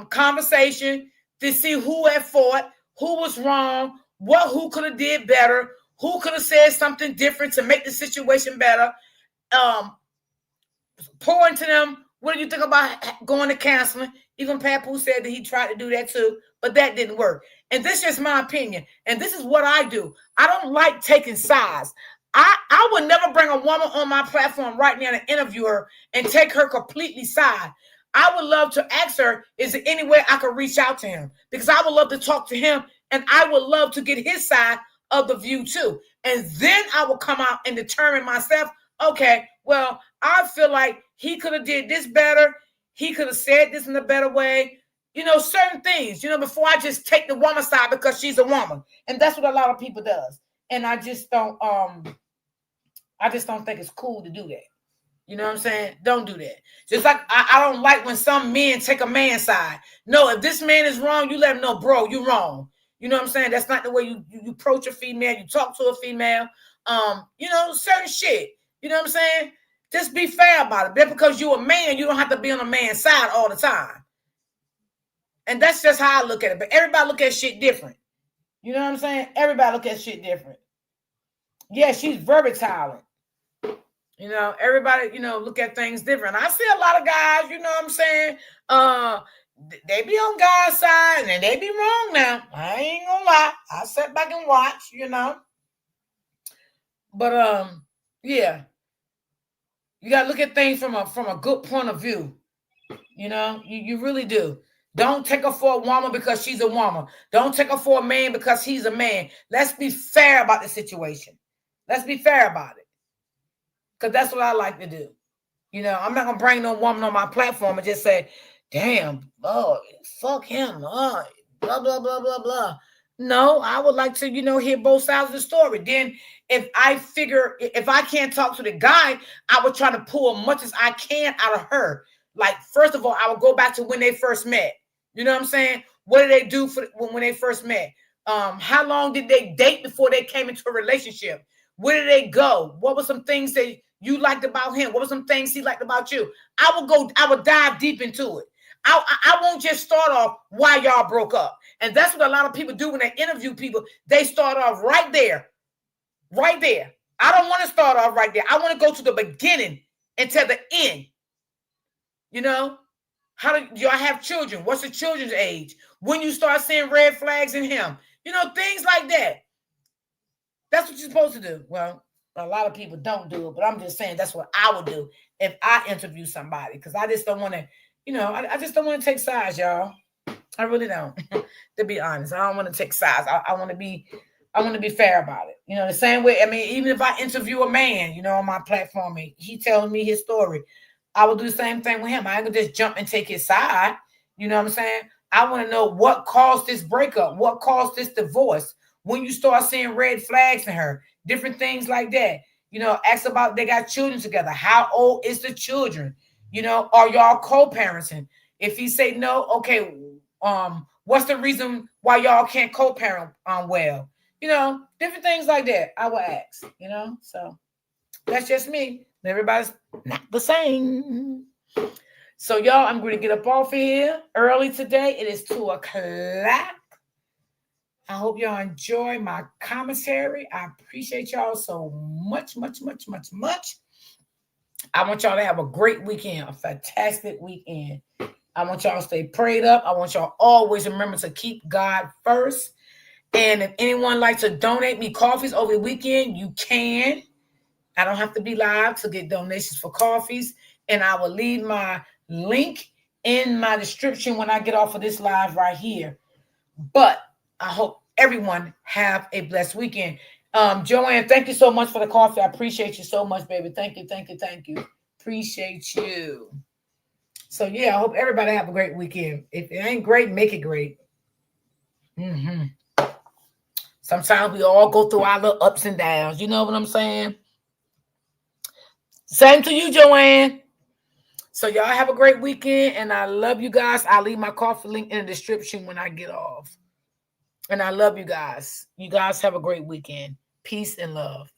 conversation to see who had fought, who was wrong, who could have did better, who could have said something different to make the situation better. Pour into them, what do you think about going to counseling? Even Papoose said that he tried to do that too, but that didn't work. And this is just my opinion. And this is what I do. I don't like taking sides. I would never bring a woman on my platform right now to interview her and take her completely side. I would love to ask her, is there any way I could reach out to him? Because I would love to talk to him and I would love to get his side of the view too. And then I will come out and determine myself, okay, well, I feel like he could have did this better. He could have said this in a better way. You know, certain things, before I just take the woman's side because she's a woman. And that's what a lot of people does. And I just don't think it's cool to do that. You know what I'm saying? Don't do that. Just like I don't like when some men take a man's side. No, if this man is wrong, you let him know, bro, you wrong. You know what I'm saying? That's not the way you approach a female. You talk to a female. You know, certain shit. You know what I'm saying? Just be fair about it. Just because you're a man, you don't have to be on a man's side all the time. And that's just how I look at it. But everybody look at shit different. You know what I'm saying? Everybody look at shit different. Yeah, she's very talented. You know, everybody, you know, look at things different. I see a lot of guys, you know what I'm saying? They be on God's side and they be wrong now. I ain't gonna lie. I sit back and watch, you know. But yeah. You gotta look at things from a good point of view. You know, you really do. Don't take her for a woman because she's a woman. Don't take her for a man because he's a man. Let's be fair about the situation. Let's be fair about it. Because that's what I like to do. You know, I'm not going to bring no woman on my platform and just say, damn, oh, fuck him. Oh, blah, blah, blah, blah, blah. No, I would like to, you know, hear both sides of the story. Then if I can't talk to the guy, I would try to pull as much as I can out of her. Like, first of all, I would go back to when they first met. You know what I'm saying? What did they do when they first met? How long did they date before they came into a relationship? Where did they go? What were some things that you liked about him? What were some things he liked about you? I would dive deep into it. I won't just start off why y'all broke up. And that's what a lot of people do when they interview people. They start off right there. Right there. I don't want to start off right there. I want to go to the beginning and to the end. You know? How do y'all have children? What's the children's age? When you start seeing red flags in him? You know, things like that. That's what you're supposed to do. Well, a lot of people don't do it, but I'm just saying that's what I would do if I interview somebody, because I just don't want to, you know, I just don't want to take sides, y'all. I really don't. To be honest, I don't want to take sides. I want to be fair about it. You know, the same way. I mean, even if I interview a man, you know, on my platform, and he tells me his story, I will do the same thing with him. I ain't gonna just jump and take his side. You know what I'm saying? I want to know what caused this breakup, what caused this divorce. When you start seeing red flags in her, different things like that. You know, ask about they got children together. How old is the children? You know, are y'all co-parenting? If he say no, okay, what's the reason why y'all can't co-parent well? You know, different things like that. I will ask, you know. So that's just me. Everybody's not the same. So y'all, I'm going to get up off of here early today. It is 2:00. I hope y'all enjoy my commentary. I appreciate y'all so much, much, much, much, much. I want y'all to have a great weekend, a fantastic weekend. I want y'all to stay prayed up. I want y'all always remember to keep God first. And if anyone likes to donate me coffees over the weekend, you can. I don't have to be live to get donations for coffees. And I will leave my link in my description when I get off of this live right here. But I hope everyone have a blessed weekend. Joanne, thank you so much for the coffee. I appreciate you so much, baby. Thank you, thank you, thank you. Appreciate you. So, yeah, I hope everybody have a great weekend. If it ain't great, make it great. Sometimes we all go through our little ups and downs. You know what I'm saying? Same to you, Joanne. So y'all have a great weekend, and I love you guys. I'll leave my coffee link in the description when I get off. And I love you guys. You guys have a great weekend. Peace and love.